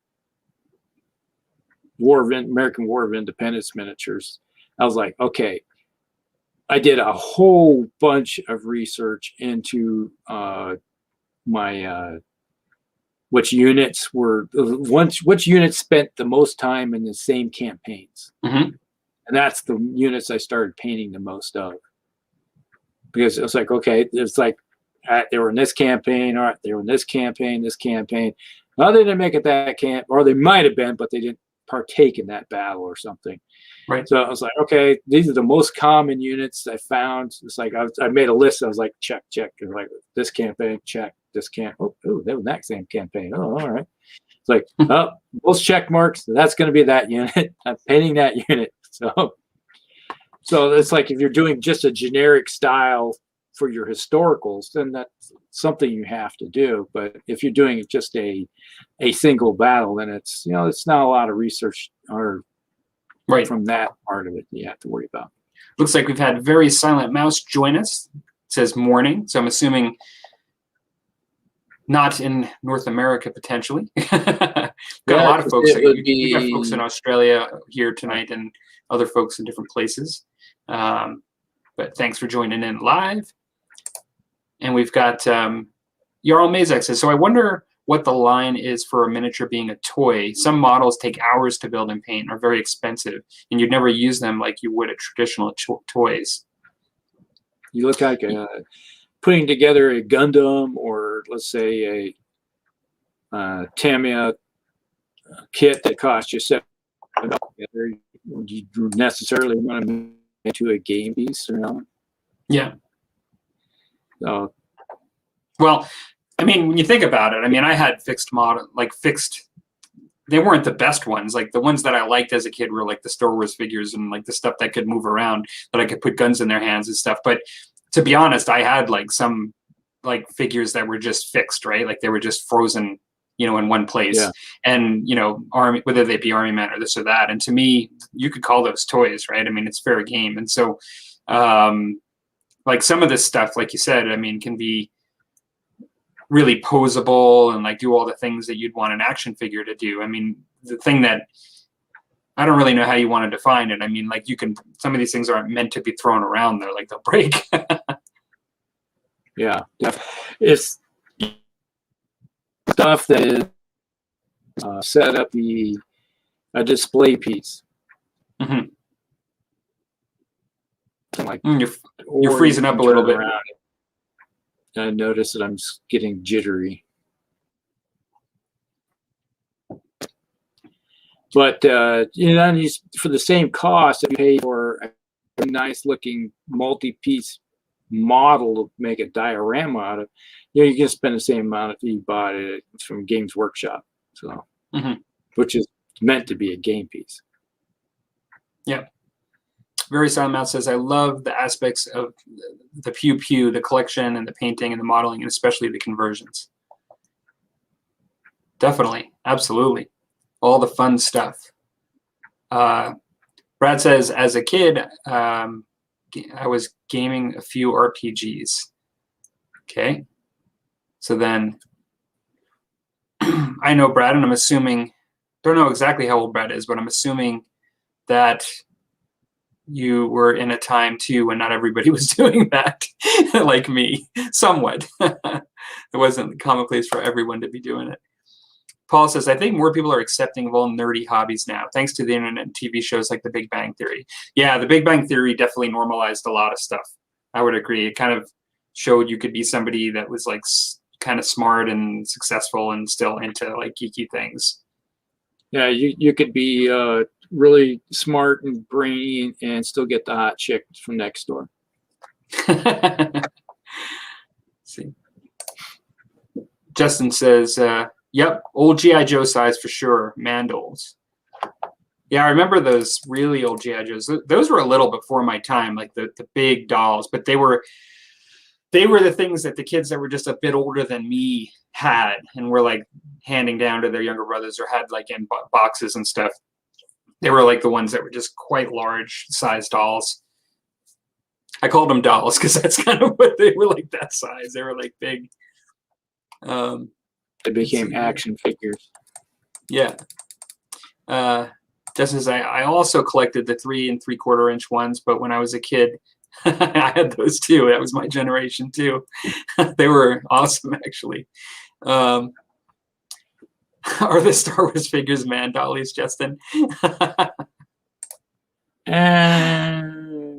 American War of Independence miniatures, I was like, okay, I did a whole bunch of research into my which units spent the most time in the same campaigns. Mm-hmm. And that's the units I started painting the most of, because it was like, okay, it's like they were in this campaign, all right, they were in this campaign. Well, they didn't make it that camp, or they might have been, but they didn't partake in that battle or something. Right. So I was like, okay, these are the most common units I found. It's like I made a list. I was like, check. And like this campaign, check. This camp. Oh, that was that same campaign. Oh, all right. It's like, most check marks. That's going to be that unit. I'm painting that unit. So it's like if you're doing just a generic style for your historicals, then that's something you have to do. But if you're doing just a single battle, then it's it's not a lot of research or right from that part of it you have to worry about. Looks like we've had Very Silent Mouse join us. It says morning, so I'm assuming not in North America potentially. Got a lot of folks. We got folks in Australia here tonight and other folks in different places. But thanks for joining in live. And we've got Jarl Mazak says, so I wonder what the line is for a miniature being a toy. Some models take hours to build and paint, are very expensive, and you'd never use them like you would at traditional toys. You look like putting together a Gundam, or let's say a Tamiya kit that costs you $7. You necessarily want to make it to a game piece or not? Yeah. So, well, I mean, when you think about it, I mean, I had fixed, they weren't the best ones. Like the ones that I liked as a kid were like the Star Wars figures and like the stuff that could move around, that I could put guns in their hands and stuff. But to be honest, I had like some like figures that were just fixed, right? Like they were just frozen, in one place. Yeah. And, army, whether they be army men or this or that. And to me, you could call those toys, right? I mean, it's fair game. And so, like some of this stuff, like you said, I mean, can be really posable and like do all the things that you'd want an action figure to do. I mean, the thing that I don't really know how you want to define it. I mean, like some of these things aren't meant to be thrown around. They're like, they'll break. Yeah. It's stuff that is set up a display piece. Mm-hmm. Like you're freezing up a little bit. I notice that I'm getting jittery. But for the same cost, you pay for a nice looking multi-piece model to make a diorama out of, you know, you can spend the same amount if you bought it from Games Workshop. So, which is meant to be a game piece. Yeah. Very Silent Mouth says, I love the aspects of the Pew Pew, the collection and the painting and the modeling, and especially the conversions. Definitely. Absolutely. All the fun stuff. Brad says, as a kid, I was gaming a few RPGs. Okay. So then I know Brad, and I'm assuming, don't know exactly how old Brad is, but I'm assuming that you were in a time too when not everybody was doing that, like me, somewhat. It wasn't commonplace for everyone to be doing it. Paul says, I think more people are accepting of all nerdy hobbies now, thanks to the internet and TV shows like The Big Bang Theory. Yeah, The Big Bang Theory definitely normalized a lot of stuff. I would agree. It kind of showed you could be somebody that was like kind of smart and successful and still into like geeky things. Yeah, you could be really smart and brainy and still get the hot chick from next door. See, Justin says, yep, old G.I. Joe size for sure, Mandals. Yeah, I remember those really old G.I. Joes. Those were a little before my time, like the big dolls, but they were the things that the kids that were just a bit older than me had and were like handing down to their younger brothers or had like in boxes and stuff. They were like the ones that were just quite large size dolls. I called them dolls because that's kind of what they were, like that size. They were like big. They became action figures. Yeah. Just as I also collected the 3 3/4 inch ones, but when I was a kid, I had those too. That was my generation too. They were awesome, actually. Are the Star Wars figures man dollies, Justin? I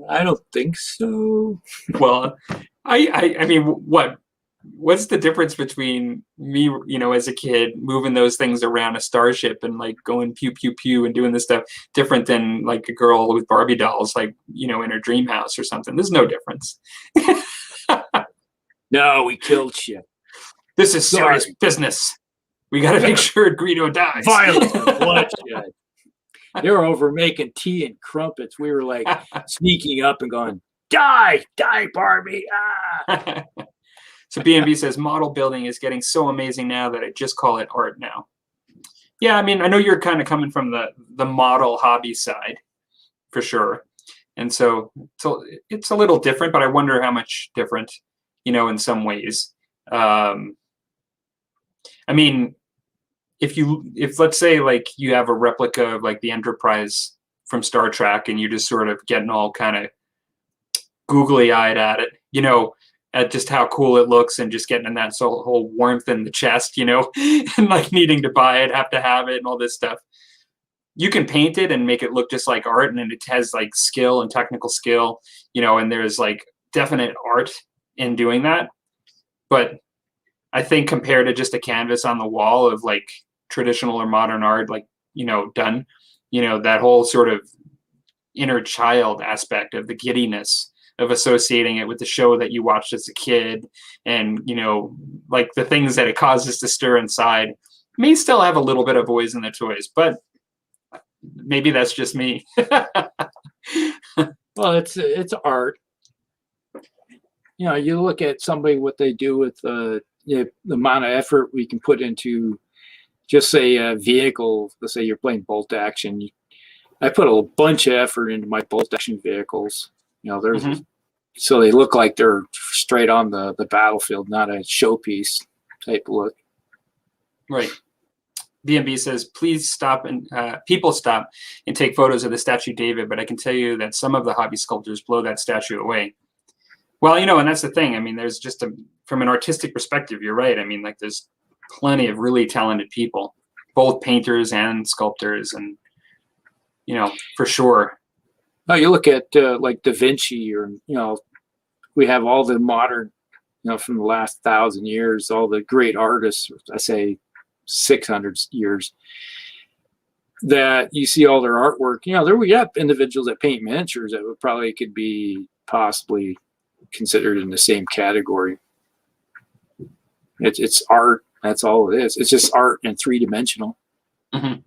don't think so. Well, I mean, what's the difference between me, you know, as a kid moving those things around a starship and like going pew pew pew and doing this stuff different than like a girl with Barbie dolls, like, you know, in her dream house or something? There's no difference. No, we killed shit. This is serious business. We got to make sure Greedo dies. Violence and bloodshed. They were over making tea and crumpets. We were like sneaking up and going, die, Barbie. Ah. So B&B says, model building is getting so amazing now that I just call it art now. Yeah, I mean, I know you're kind of coming from the model hobby side, for sure. And so it's a little different, but I wonder how much different, you know, in some ways. I mean, if let's say like you have a replica of like the Enterprise from Star Trek and you're just sort of getting all kind of googly-eyed at it, you know, at just how cool it looks and just getting in that whole warmth in the chest, you know, and like needing to buy it, have to have it and all this stuff. You can paint it and make it look just like art, and it has like skill and technical skill, you know, and there's like definite art in doing that. But I think compared to just a canvas on the wall of like traditional or modern art, like, you know, done, you know, that whole sort of inner child aspect of the giddiness of associating it with the show that you watched as a kid and, you know, like the things that it causes to stir inside may still have a little bit of boys in the toys, but maybe that's just me. Well, it's art. You know, you look at somebody, what they do with the amount of effort we can put into, just say a vehicle. Let's say you're playing bolt action. I put a bunch of effort into my bolt action vehicles. You know, there's so they look like they're straight on the battlefield, not a showpiece type look. Right. B&B says, please stop and people stop and take photos of the statue David, but I can tell you that some of the hobby sculptors blow that statue away. Well, you know, and that's the thing. I mean, there's just from an artistic perspective, you're right. I mean, like there's plenty of really talented people, both painters and sculptors, and, you know, for sure. Now you look at like Da Vinci, or, you know, we have all the modern, you know, from the last 1,000 years, all the great artists, I say 600 years, that you see all their artwork. You know, there we have individuals that paint miniatures that would probably could be possibly considered in the same category. It's art. That's all it is. It's just art and 3-dimensional. Mm-hmm.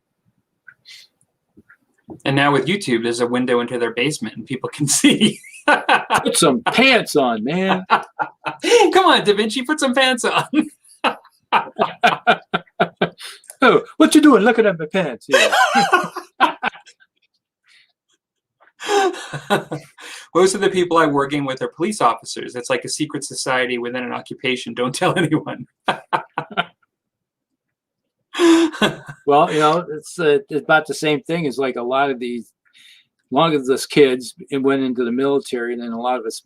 And now with YouTube, there's a window into their basement, and people can see. Put some pants on, man. Come on, Da Vinci, put some pants on. Oh, what you doing? Looking at my pants. Yeah. Most of the people I'm working with are police officers. It's like a secret society within an occupation. Don't tell anyone. Well, it's about the same thing as like a lot of us kids went into the military, and then a lot of us,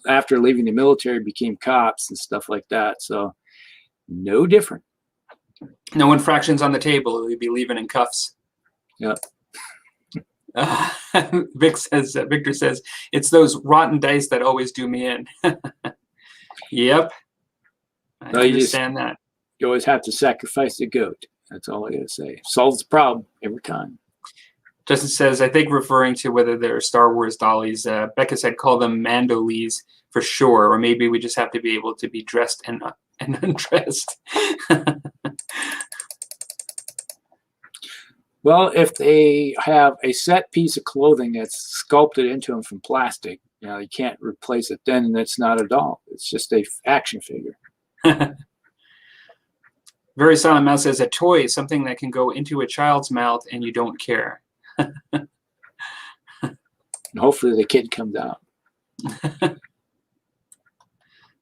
after leaving the military, became cops and stuff like that. So no different. No infractions on the table. We'd be leaving in cuffs. Yeah. Victor says, it's those rotten dice that always do me in. Yep. I understand that. You always have to sacrifice a goat. That's all I gotta say. Solves the problem every time. Justin says, I think referring to whether they're Star Wars dollies, Becca said, call them Mandolies for sure, or maybe we just have to be able to be dressed and undressed. Well, if they have a set piece of clothing that's sculpted into them from plastic, you can't replace it then, and it's not a doll. It's just a action figure. Very Silent Mouse says, a toy is something that can go into a child's mouth and you don't care. And hopefully the kid comes out.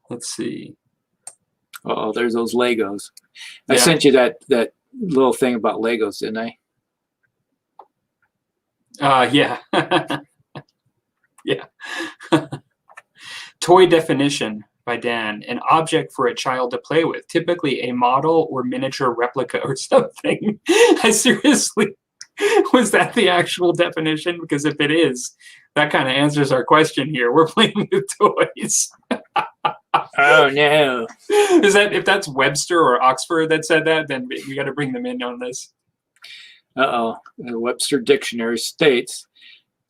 Let's see. Oh, there's those Legos. I sent you that little thing about Legos, didn't I? Yeah. Yeah. Toy definition by Dan, an object for a child to play with, typically a model or miniature replica or something. I seriously, was that the actual definition? Because if it is, that kind of answers our question here. We're playing with toys. Oh no. If that's Webster or Oxford that said that, then we got to bring them in on this. Uh-oh. The Webster Dictionary states,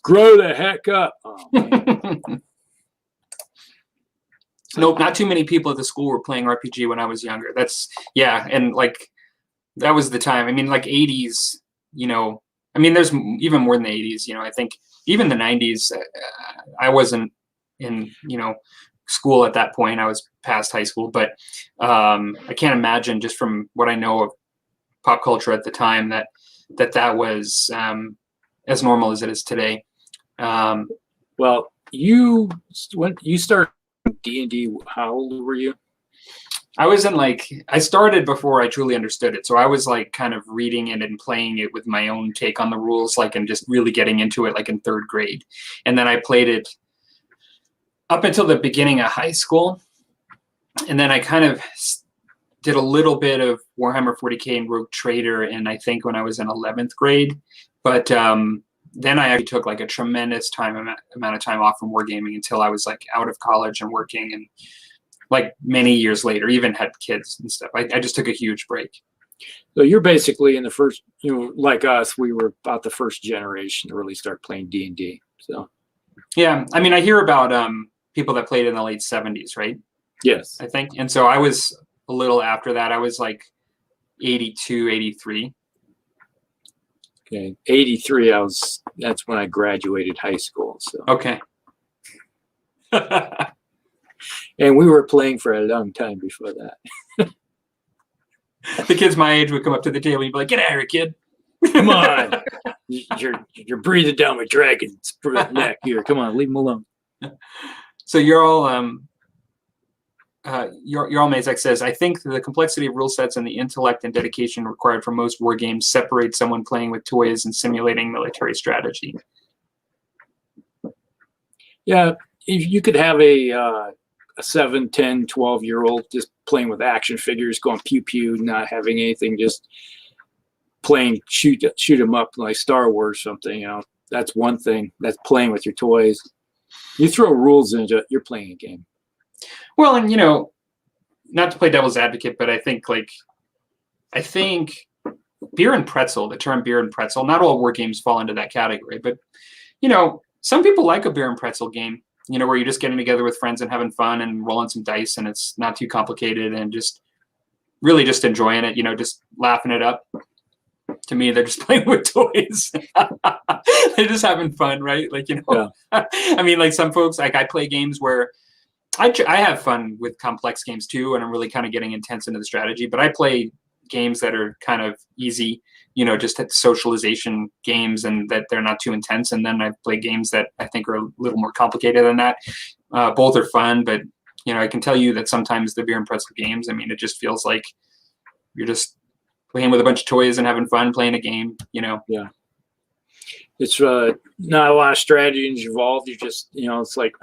grow the heck up. Oh, man. Nope, not too many people at the school were playing RPG when I was younger. And like, that was the time. I mean, like 80s, there's even more than the 80s, I think even the 90s, I wasn't in, school at that point. I was past high school, but I can't imagine, just from what I know of pop culture at the time, that was as normal as it is today. Well, when you started D&D, how old were you? I was I started before I truly understood it. So I was like kind of reading it and playing it with my own take on the rules, and just really getting into it in 3rd grade. And then I played it up until the beginning of high school. And then I kind of did a little bit of Warhammer 40K and Rogue Trader, and I think when I was in 11th grade. But then I actually took a tremendous amount of time off from wargaming until I was out of college and working, and many years later, even had kids and stuff. I just took a huge break. So you're basically in the first, like us, we were about the first generation to really start playing D&D. So yeah, I mean, I hear about people that played in the late 70s, right? Yes, I think. And so I was a little after that. I was 82, 83. Okay, 83. That's when I graduated high school. So okay. And we were playing for a long time before that. The kids my age would come up to the table and be like, "Get out of here, kid! Come on, you're breathing down my dragon's neck here. Come on, leave him alone." So you're all Mazak says, I think the complexity of rule sets and the intellect and dedication required for most war games separate someone playing with toys and simulating military strategy. Yeah, you could have a 7, 10, 12-year-old just playing with action figures, going pew pew, not having anything, just playing shoot them up like Star Wars or something. That's one thing. That's playing with your toys. You throw rules into it, you're playing a game. Well, and not to play devil's advocate, but I think beer and pretzel, the term beer and pretzel, not all war games fall into that category, but some people like a beer and pretzel game. where you're just getting together with friends and having fun and rolling some dice, and it's not too complicated, and just really just enjoying it, just laughing it up. To me, they're just playing with toys. They're just having fun, right? Yeah. I mean, like some folks, like I play games where I have fun with complex games too, and I'm really kind of getting intense into the strategy, but I play games that are kind of easy, just at socialization games, and that they're not too intense. And then I play games that I think are a little more complicated than that. Both are fun, but I can tell you that sometimes the beer and pretzel games, I mean, it just feels like you're just playing with a bunch of toys and having fun playing a game, Yeah. It's not a lot of strategies involved. You just, it's like,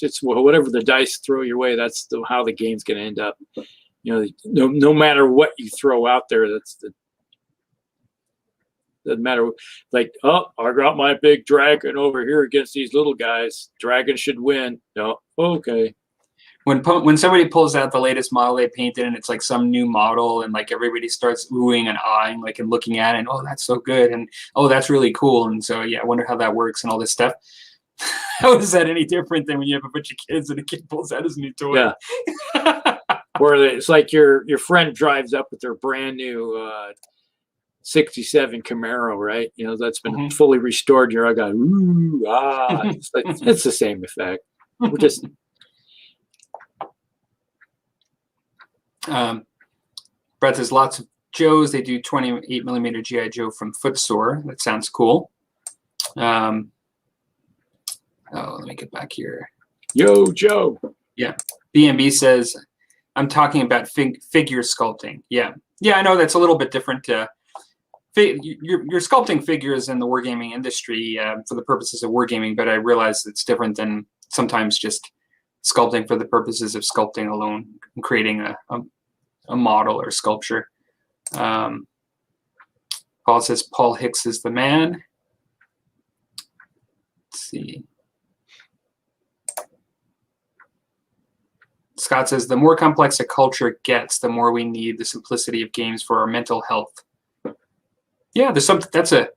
it's whatever the dice throw your way. That's how the game's going to end up. No matter what you throw out there, doesn't matter. Like, I got my big dragon over here against these little guys. Dragon should win. No, okay. When somebody pulls out the latest model they painted, and it's like some new model, and like everybody starts oohing and ahhing, like, and looking at it, and, oh, that's so good, and oh, that's really cool, and so yeah, I wonder how that works and all this stuff. How is that any different than when you have a bunch of kids and a kid pulls out his new toy? Yeah. Or it's like your friend drives up with their brand new 67 Camaro, right? That's been fully restored. You're like, ooh, ah. It's the same effect. We're just. Brett says lots of Joes. They do 28mm GI Joe from Footsore. That sounds cool. Let me get back here. Yo, Joe. Yeah. BMB says, I'm talking about figure sculpting. Yeah, I know that's a little bit different. You're sculpting figures in the wargaming industry for the purposes of wargaming, but I realize it's different than sometimes just sculpting for the purposes of sculpting alone and creating a model or sculpture. Paul says Paul Hicks is the man. Let's see. Scott says, the more complex a culture gets, the more we need the simplicity of games for our mental health. Yeah, there's something that's a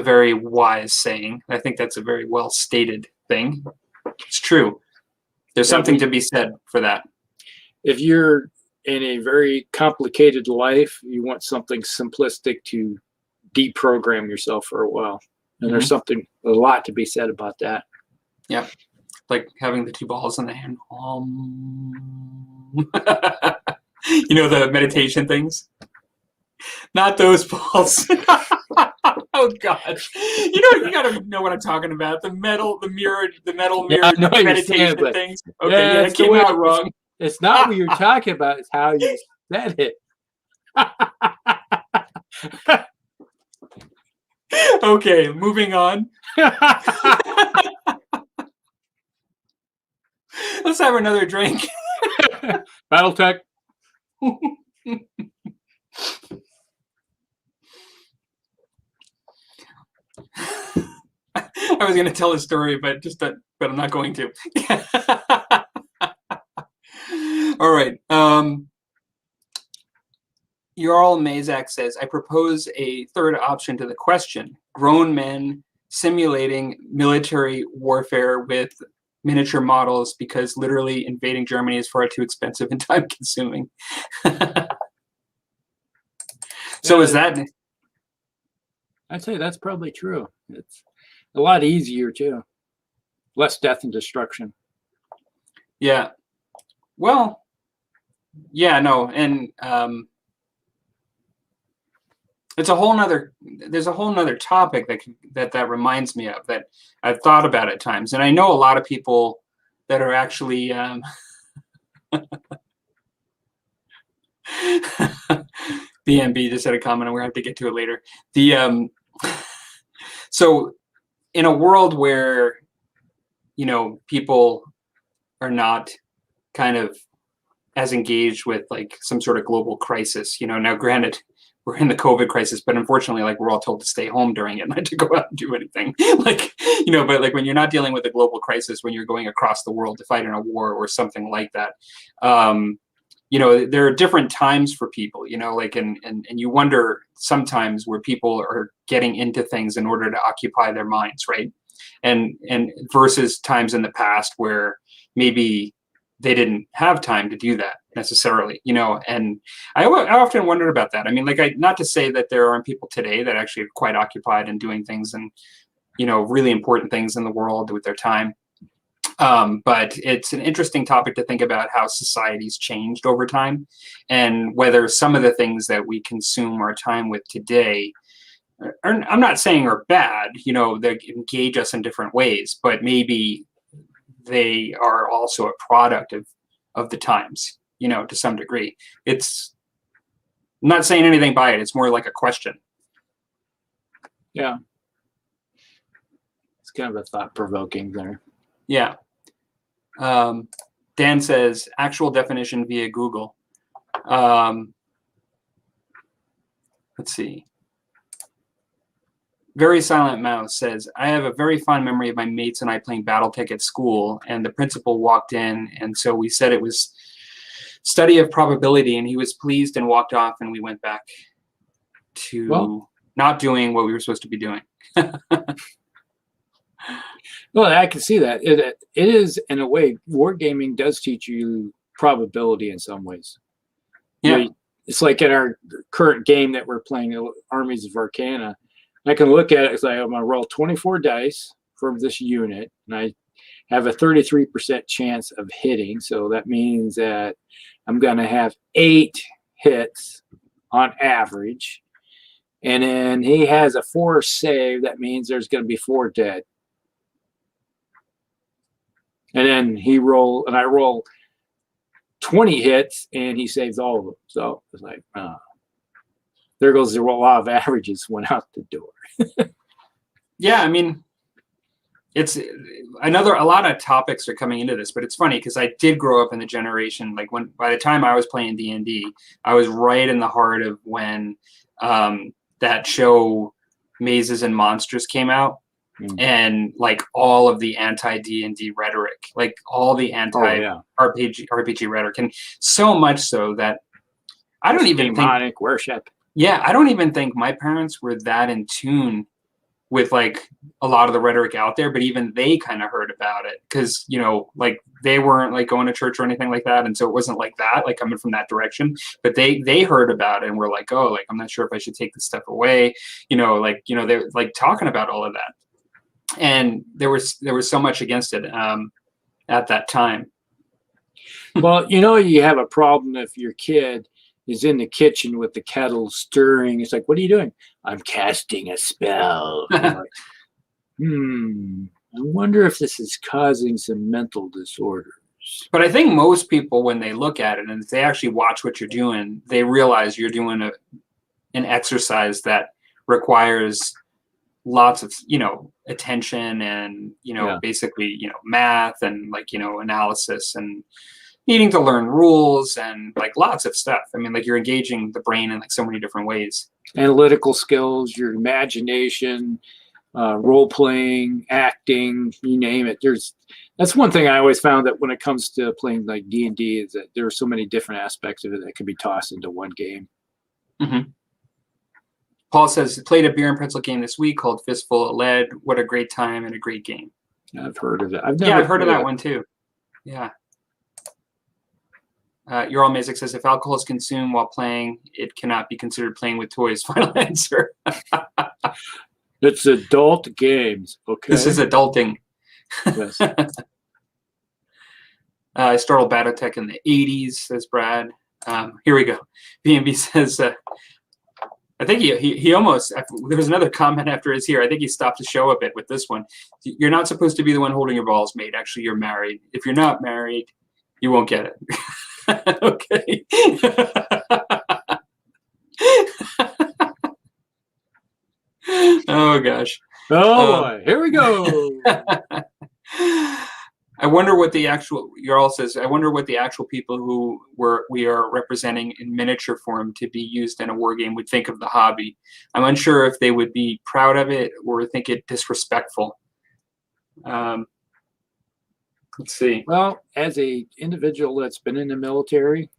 very wise saying. I think that's a very well stated thing. It's true. There's something to be said for that. If you're in a very complicated life, you want something simplistic to deprogram yourself for a while. And there's a lot to be said about that. Yeah. Like having the two balls in the hand. The meditation things. Not those balls. Oh gosh. You gotta know what I'm talking about. The metal mirrored meditation things. Okay, it came out wrong. It's not what you're talking about, it's how you said it. Okay, moving on. Let's have another drink. Battletech. I was going to tell a story, but I'm not going to. All right. Jarl Mazak says, I propose a third option to the question. Grown men simulating military warfare with miniature models, because literally invading Germany is far too expensive and time consuming. So is that? I'd say that's probably true. It's a lot easier too. Less death and destruction. Yeah. Well, yeah, no. And there's a whole nother topic that reminds me of that I've thought about at times. And I know a lot of people that are actually BNB just had a comment, and we're going to have to get to it later. So in a world where, people are not kind of as engaged with like some sort of global crisis, now granted, we're in the COVID crisis, but unfortunately, like, we're all told to stay home during it, not to go out and do anything. But like when you're not dealing with a global crisis, when you're going across the world to fight in a war or something like that, there are different times for people, and you wonder sometimes where people are getting into things in order to occupy their minds, right? and versus times in the past where maybe they didn't have time to do that necessarily, and I often wondered about that. I mean, like, not to say that there aren't people today that actually are quite occupied in doing things and, really important things in the world with their time. But it's an interesting topic to think about how society's changed over time and whether some of the things that we consume our time with today I'm not saying are bad, they engage us in different ways, but maybe they are also a product of the times, to some degree. I'm not saying anything by it. It's more like a question. Yeah. It's kind of a thought-provoking there. Yeah. Dan says, actual definition via Google. Let's see. Very Silent Mouse says, I have a very fond memory of my mates and I playing BattleTech at school, and the principal walked in, and so we said it was study of probability, and he was pleased and walked off, and we went back to not doing what we were supposed to be doing. Well, I can see that. It is, in a way, wargaming does teach you probability in some ways. Yeah. It's like in our current game that we're playing, Armies of Arcana. I can look at it as I'm going to roll 24 dice for this unit, and I have a 33% chance of hitting. So that means that I'm going to have 8 hits on average. And then he has a 4 save. That means there's going to be 4 dead. And then I roll 20 hits, and he saves all of them. So it's like, there goes the law of averages went out the door. Yeah, I mean, it's a lot of topics are coming into this, but it's funny because I did grow up in the generation, like by the time I was playing D&D, I was right in the heart of when that show Mazes and Monsters came out. And like all of the anti-D&D rhetoric, like all the anti-RPG rhetoric, and so much so that I don't even think demonic worship. Yeah, I don't even think my parents were that in tune with like a lot of the rhetoric out there, but even they kind of heard about it because, like they weren't like going to church or anything like that. And so it wasn't like that, like coming from that direction, but they heard about it and were like, oh, like, I'm not sure if I should take this stuff away. They're like talking about all of that. And there was so much against it at that time. Well, you have a problem if your kid is in the kitchen with the kettle stirring. It's like, what are you doing? I'm casting a spell. Like, I wonder if this is causing some mental disorders. But I think most people, when they look at it and if they actually watch what you're doing, they realize you're doing an exercise that requires lots of attention and basically math and like analysis and needing to learn rules and like lots of stuff. I mean, like you're engaging the brain in like so many different ways. Analytical skills, your imagination, role playing, acting, you name it. That's one thing I always found, that when it comes to playing like D&D, is that there are so many different aspects of it that can be tossed into one game. Mm-hmm. Paul says, played a beer and pretzel game this week called Fistful of Lead. What a great time and a great game. I've heard of it. I've heard of that one too. Yeah. Your All Mazik says, if alcohol is consumed while playing, it cannot be considered playing with toys. Final answer. It's adult games. Okay. This is adulting. Yes. I started BattleTech in the 80s, says Brad. Here we go. B&B says, I think he almost, there was another comment after his here. I think he stopped the show a bit with this one. You're not supposed to be the one holding your balls, mate. Actually, you're married. If you're not married, you won't get it. Okay. Oh, gosh. Oh, boy. Here we go. I wonder what the actual, Jarl says, I wonder what the actual people who we are representing in miniature form to be used in a war game would think of the hobby. I'm unsure if they would be proud of it or think it disrespectful. Let's see. Well, as a individual that's been in the military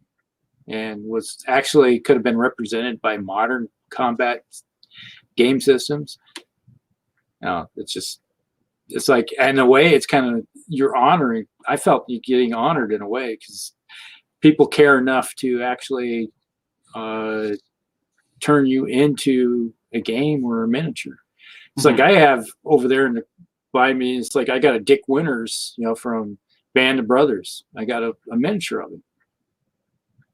and could have been represented by modern combat game systems, it's just, it's like, in a way, it's kind of, you're honoring. I felt you getting honored in a way, because people care enough to actually turn you into a game or a miniature. It's like I have over there by me, it's like I got a Dick Winters, from Band of Brothers. I got a miniature of him.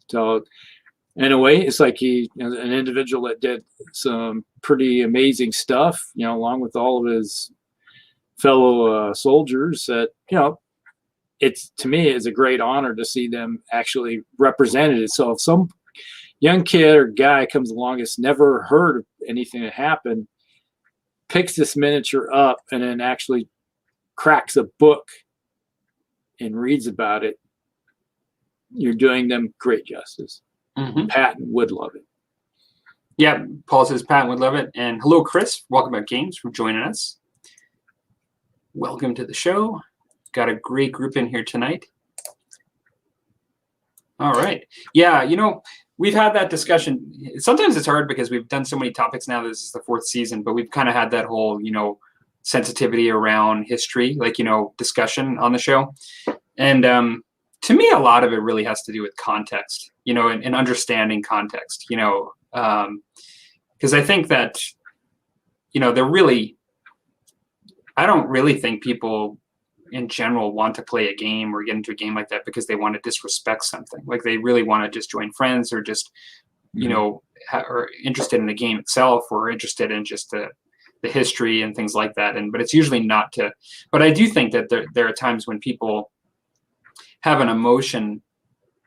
So in a way, it's like an individual that did some pretty amazing stuff, along with all of his fellow soldiers, that, it's, to me, is a great honor to see them actually represented. So if some young kid or guy comes along that's never heard of anything that happened, picks this miniature up and then actually cracks a book and reads about it, you're doing them great justice. Patton would love it. Yeah, Paul says Patton would love it. And hello, Chris. Welcome back, Games, for joining us. Welcome to the show. Got a great group in here tonight. All right. Yeah, we've had that discussion. Sometimes it's hard because we've done so many topics now. This is the 4th season, but we've kind of had that whole, sensitivity around history, discussion on the show. And to me, a lot of it really has to do with context, and understanding context, because I think that, I don't really think people in general want to play a game or get into a game like that because they want to disrespect something. Like they really want to just join friends, or just, or interested in the game itself, or interested in just the history and things like that. But it's usually not to, but I do think that there are times when people have an emotion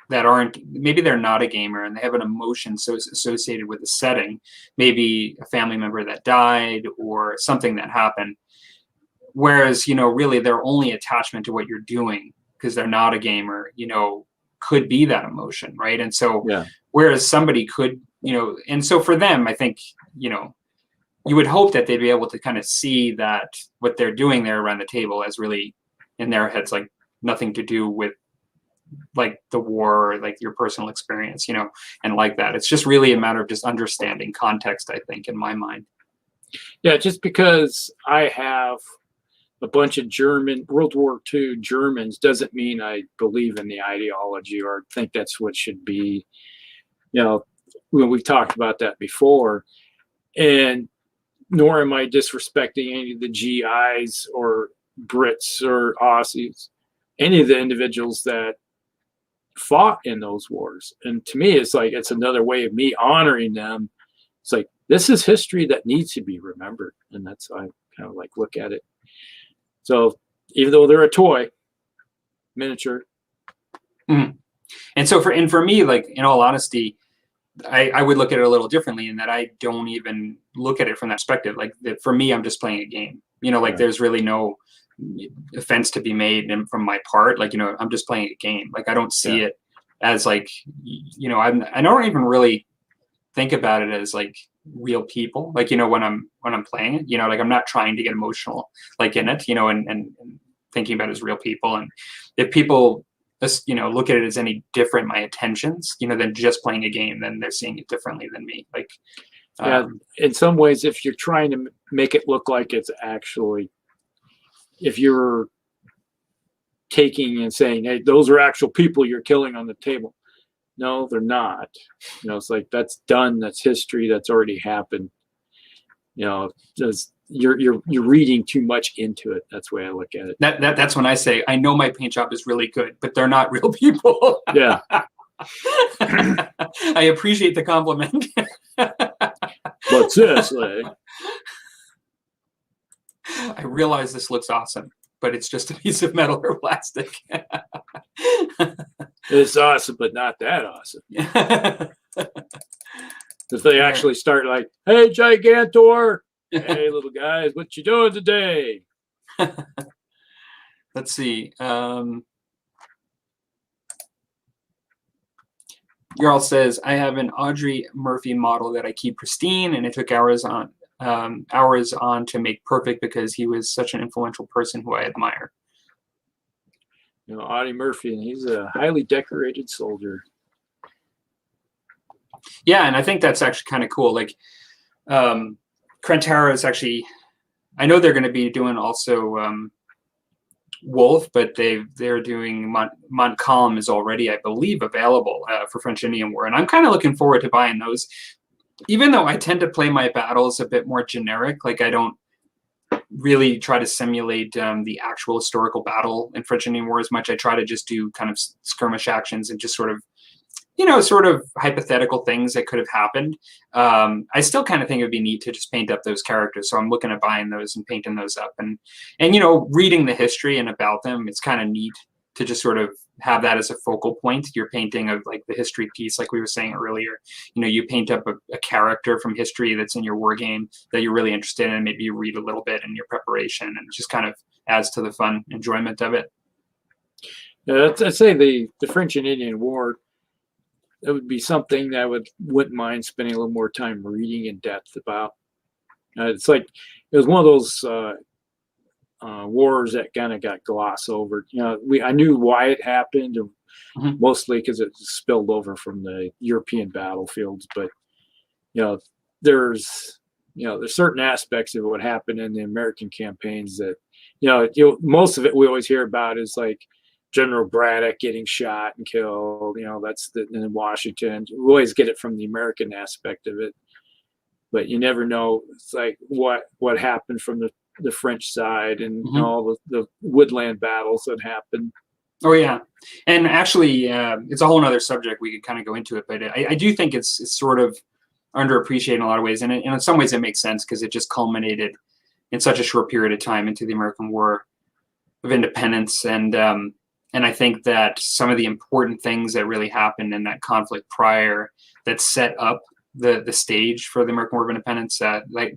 that maybe they're not a gamer, and they have an emotion associated with the setting, maybe a family member that died or something that happened. Whereas, really their only attachment to what you're doing, because they're not a gamer, could be that emotion, right? And so, whereas somebody could, and so for them, I think, you would hope that they'd be able to kind of see that what they're doing there around the table as really, in their heads, like nothing to do with like the war, or like your personal experience, and like that. It's just really a matter of just understanding context, I think, in my mind. Yeah, just because I have a bunch of World War II Germans doesn't mean I believe in the ideology or think that's what should be. We've talked about that before, and nor am I disrespecting any of the GIs or Brits or Aussies, any of the individuals that fought in those wars. And to me, it's like, it's another way of me honoring them. It's like, this is history that needs to be remembered. And that's how I kind of like look at it. So even though they're a toy, miniature. And so for me, like, in all honesty, I would look at it a little differently, in that I don't even look at it from that perspective. Like, for me, I'm just playing a game, there's really no offense to be made from my part. Like, I'm just playing a game. Like, I don't see it as like, I don't even really think about it as like real people. Like, when I'm playing it, like, I'm not trying to get emotional, like, in it, and thinking about it as real people. And if people, look at it as any different, my intentions, than just playing a game, then they're seeing it differently than me. Like, in some ways, if you're trying to make it look like it's actually, if you're taking and saying, hey, those are actual people you're killing on the table. No, they're not. It's like, that's done. That's history. That's already happened. You're reading too much into it. That's the way I look at it. That's when I say, I know my paint job is really good, but they're not real people. Yeah. I appreciate the compliment. But seriously, I realize this looks awesome, but it's just a piece of metal or plastic. It's awesome, but not that awesome. If they actually start like, hey, Gigantor, hey, little guys, what you doing today? Let's see. Jarl says, I have an Audrey Murphy model that I keep pristine, and it took hours on to make perfect because he was such an influential person who I admire. Audie Murphy, and he's a highly decorated soldier. Yeah, and I think that's actually kind of cool. Like, Krantara is actually I know they're going to be doing also Wolf, but they're doing Montcalm is already, I believe, available for French Indian War, and I'm kind of looking forward to buying those. Even though I tend to play my battles a bit more generic, like I don't really try to simulate the actual historical battle in French Indian War as much. I try to just do kind of skirmish actions and just sort of hypothetical things that could have happened. I still kind of think it would be neat to just paint up those characters. So I'm looking at buying those and painting those up, and reading the history and about them. It's kind of neat to just sort of have that as a focal point. You're painting of like the history piece, like we were saying earlier. You paint up a character from history that's in your war game that you're really interested in, and maybe you read a little bit in your preparation, and it just kind of adds to the fun enjoyment of it. Yeah, I'd say the French and Indian War, that would be something that I wouldn't mind spending a little more time reading in depth about. It's like it was one of those wars that kind of got glossed over. I knew why it happened, mostly because it spilled over from the European battlefields. But there's certain aspects of what happened in the American campaigns that most of it we always hear about is like General Braddock getting shot and killed. That's in Washington. We always get it from the American aspect of it, but you never know. It's like what happened from the French side, and all the woodland battles that happened. Oh yeah, and actually, it's a whole other subject. We could kind of go into it, but I do think it's sort of underappreciated in a lot of ways, and in some ways it makes sense because it just culminated in such a short period of time into the American War of Independence, and I think that some of the important things that really happened in that conflict prior that set up the stage for the American War of Independence, like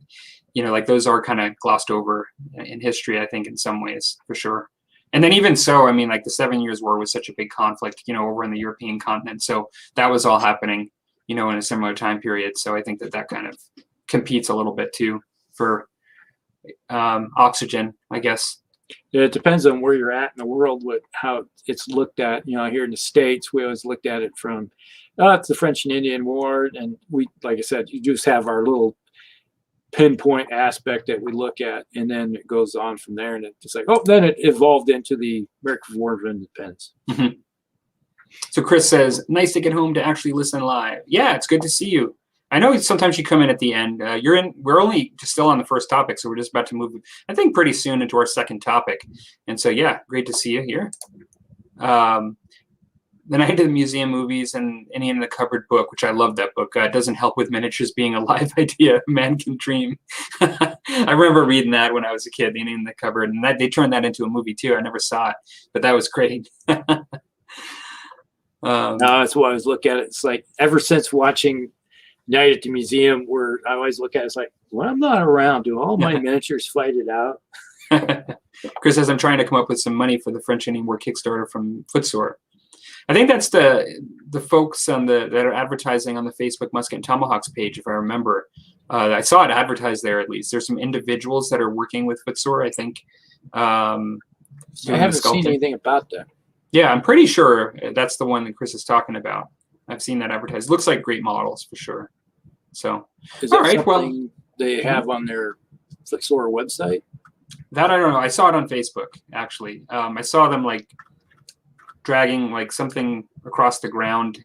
those are kind of glossed over in history, I think, in some ways, for sure. And then even so, I mean, like the 7 Years' War was such a big conflict, over in the European continent. So that was all happening, in a similar time period. So I think that kind of competes a little bit too for oxygen, I guess. Yeah, it depends on where you're at in the world with how it's looked at. Here in the States, we always looked at it from it's the French and Indian War, and we, like I said, you just have our little pinpoint aspect that we look at, and then it goes on from there, and it's just like, then it evolved into the American War of Independence. Mm-hmm. So Chris says, nice to get home to actually listen live. Yeah, it's good to see you. I know sometimes you come in at the end. We're only just still on the first topic, so we're just about to move, I think, pretty soon into our second topic. And so, yeah, great to see you here. Then I did the museum movies and Any in the Cupboard book, which I love that book. It doesn't help with miniatures being a live idea. Man can dream. I remember reading that when I was a kid, Any in the Cupboard, and they turned that into a movie too. I never saw it, but that was great. No, that's what I always look at it. It's like ever since watching Night at the Museum, where I always look at it, it's like, when I'm not around, do all my miniatures fight it out? Chris says, I'm trying to come up with some money for the French Indian War Kickstarter from Footsore. I think that's the folks that are advertising on the Facebook Musket and Tomahawks page, if I remember. I saw it advertised there at least. There's some individuals that are working with Footsore, I think. I haven't seen anything about that. Yeah, I'm pretty sure that's the one that Chris is talking about. I've seen that advertised. Looks like great models for sure. So, is that something they have on their Footsore website? That I don't know. I saw it on Facebook actually. I saw them like dragging like something across the ground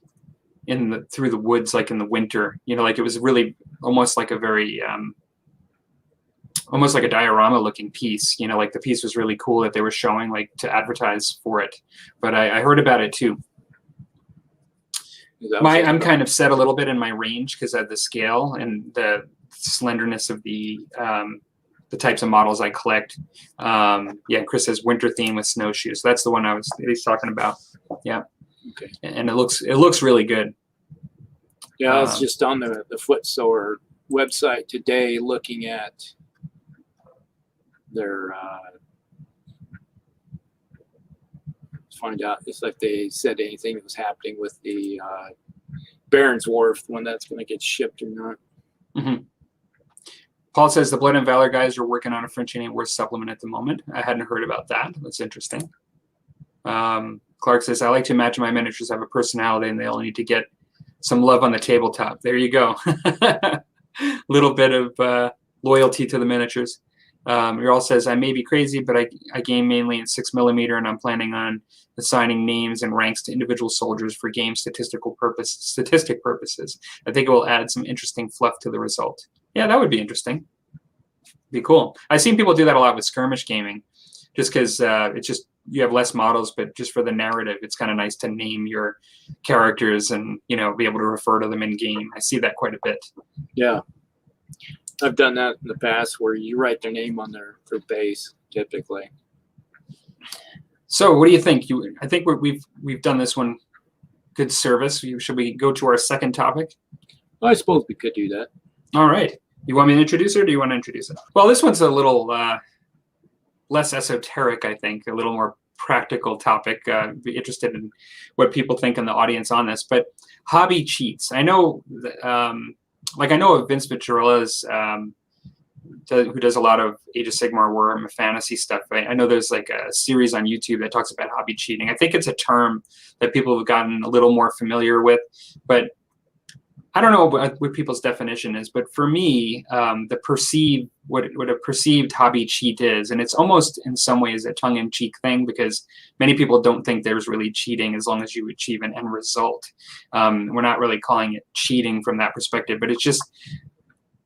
through the woods, like in the winter. Like it was really almost like a very almost like a diorama looking piece. Like the piece was really cool that they were showing like to advertise for it. But I heard about it too. I'm kind of set a little bit in my range because of the scale and the slenderness of the types of models I collect. Yeah, Chris says winter theme with snowshoes. That's the one he's talking about. Yeah. Okay. And it looks really good. Yeah, I was just on the Footsore website today looking at their find out if they said anything that was happening with the Barron's Wharf, when that's going to get shipped or not. Mm-hmm. Paul says the Blood and Valor guys are working on a French Indian War supplement at the moment. I hadn't heard about that. That's interesting. Clark says, I like to imagine my miniatures have a personality and they all need to get some love on the tabletop. There you go. Little bit of loyalty to the miniatures. Earl says, I may be crazy, but I game mainly in 6mm, and I'm planning on assigning names and ranks to individual soldiers for game statistic purposes. I think it will add some interesting fluff to the result. Yeah, that would be interesting. Be cool. I've seen people do that a lot with skirmish gaming, just because it's just you have less models, but just for the narrative, it's kind of nice to name your characters and be able to refer to them in game. I see that quite a bit. Yeah. I've done that in the past where you write their name on their base typically. So what do you think? I think we've done this one good service. Should we go to our second topic? I suppose we could do that. All right. You want me to introduce it, or do you want to introduce it? Well, this one's a little less esoteric, I think, a little more practical topic. Be interested in what people think in the audience on this. But hobby cheats. I know I know of Vince Vitorilla's, who does a lot of Age of Sigmar Warhammer fantasy stuff. I know there's like a series on YouTube that talks about hobby cheating. I think it's a term that people have gotten a little more familiar with, but I don't know what people's definition is. But for me, what a perceived hobby cheat is, and it's almost in some ways a tongue-in-cheek thing, because many people don't think there's really cheating as long as you achieve an end result. We're not really calling it cheating from that perspective, but it's just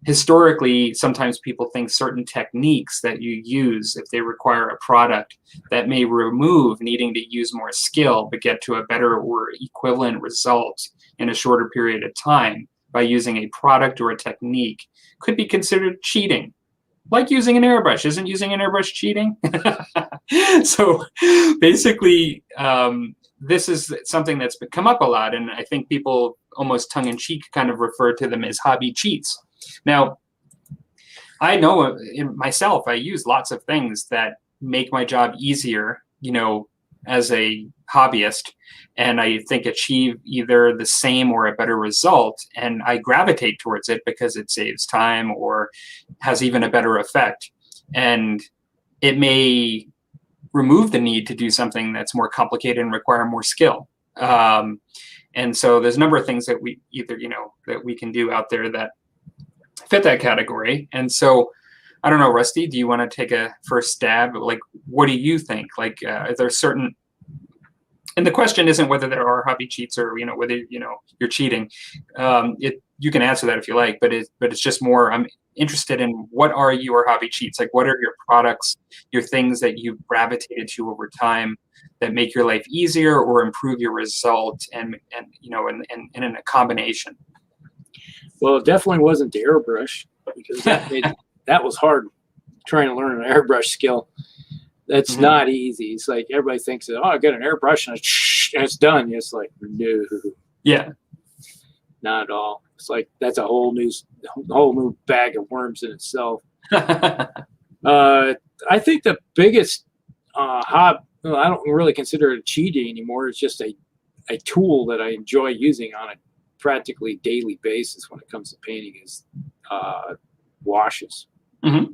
historically, sometimes people think certain techniques that you use, if they require a product, that may remove needing to use more skill but get to a better or equivalent result in a shorter period of time by using a product or a technique, could be considered cheating. Like using an airbrush. Isn't using an airbrush cheating? So basically, this is something that's come up a lot, and I think people almost tongue-in-cheek kind of refer to them as hobby cheats. Now, I know in myself, I use lots of things that make my job easier, as a hobbyist, and I think achieve either the same or a better result, and I gravitate towards it because it saves time or has even a better effect. And it may remove the need to do something that's more complicated and require more skill. And so there's a number of things that we either, that we can do out there that fit that category. And so I don't know, Rusty, do you want to take a first stab? Like, what do you think? Like, are there certain, and the question isn't whether there are hobby cheats or, whether, you're cheating. You can answer that if you like, but it's just more, I'm interested in what are your hobby cheats? Like, what are your products, your things that you've gravitated to over time that make your life easier or improve your result, and in a combination? Well, it definitely wasn't the airbrush, because that was hard, trying to learn an airbrush skill. That's not easy. It's like everybody thinks that, I got an airbrush and it's done. It's like, no. Yeah. Not at all. It's like that's a whole new bag of worms in itself. I think the biggest I don't really consider it cheating anymore. It's just a tool that I enjoy using on a practically daily basis when it comes to painting is washes. Mm-hmm.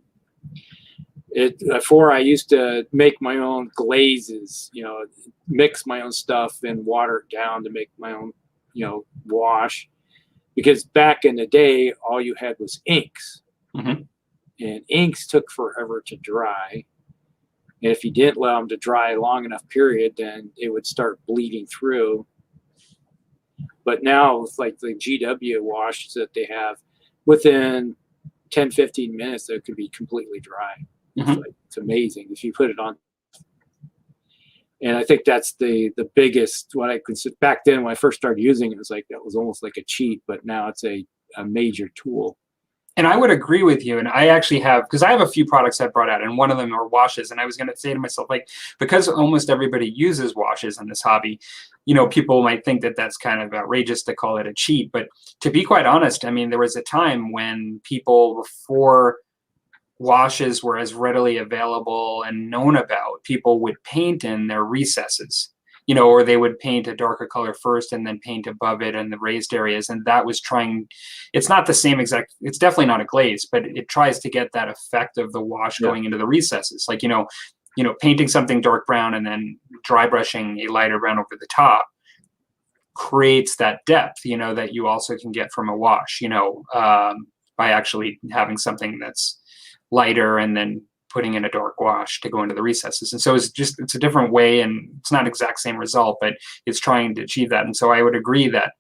Before I used to make my own glazes, mix my own stuff and water it down to make my own, wash. Because back in the day, all you had was inks. Mm-hmm. And inks took forever to dry. And if you didn't allow them to dry a long enough period, then it would start bleeding through. But now with like the GW washes that they have, within 10, 15 minutes, it could be completely dry. Mm-hmm. It's amazing if you put it on. And I think that's the biggest, what I consider back then when I first started using it, was like, that was almost like a cheat, but now it's a major tool. And I would agree with you. And I actually have, because I have a few products I've brought out, and one of them are washes. And I was going to say to myself, like, because almost everybody uses washes in this hobby, people might think that that's kind of outrageous to call it a cheat. But to be quite honest, I mean, there was a time when people, before washes were as readily available and known about, people would paint in their recesses, or they would paint a darker color first and then paint above it in the raised areas. And that was it's not the same exact, it's definitely not a glaze, but it tries to get that effect of the wash going into the recesses. Like, painting something dark brown and then dry brushing a lighter brown over the top creates that depth, that you also can get from a wash, by actually having something that's lighter and then putting in a dark wash to go into the recesses. And so it's a different way, and it's not exact same result, but it's trying to achieve that. And so I would agree that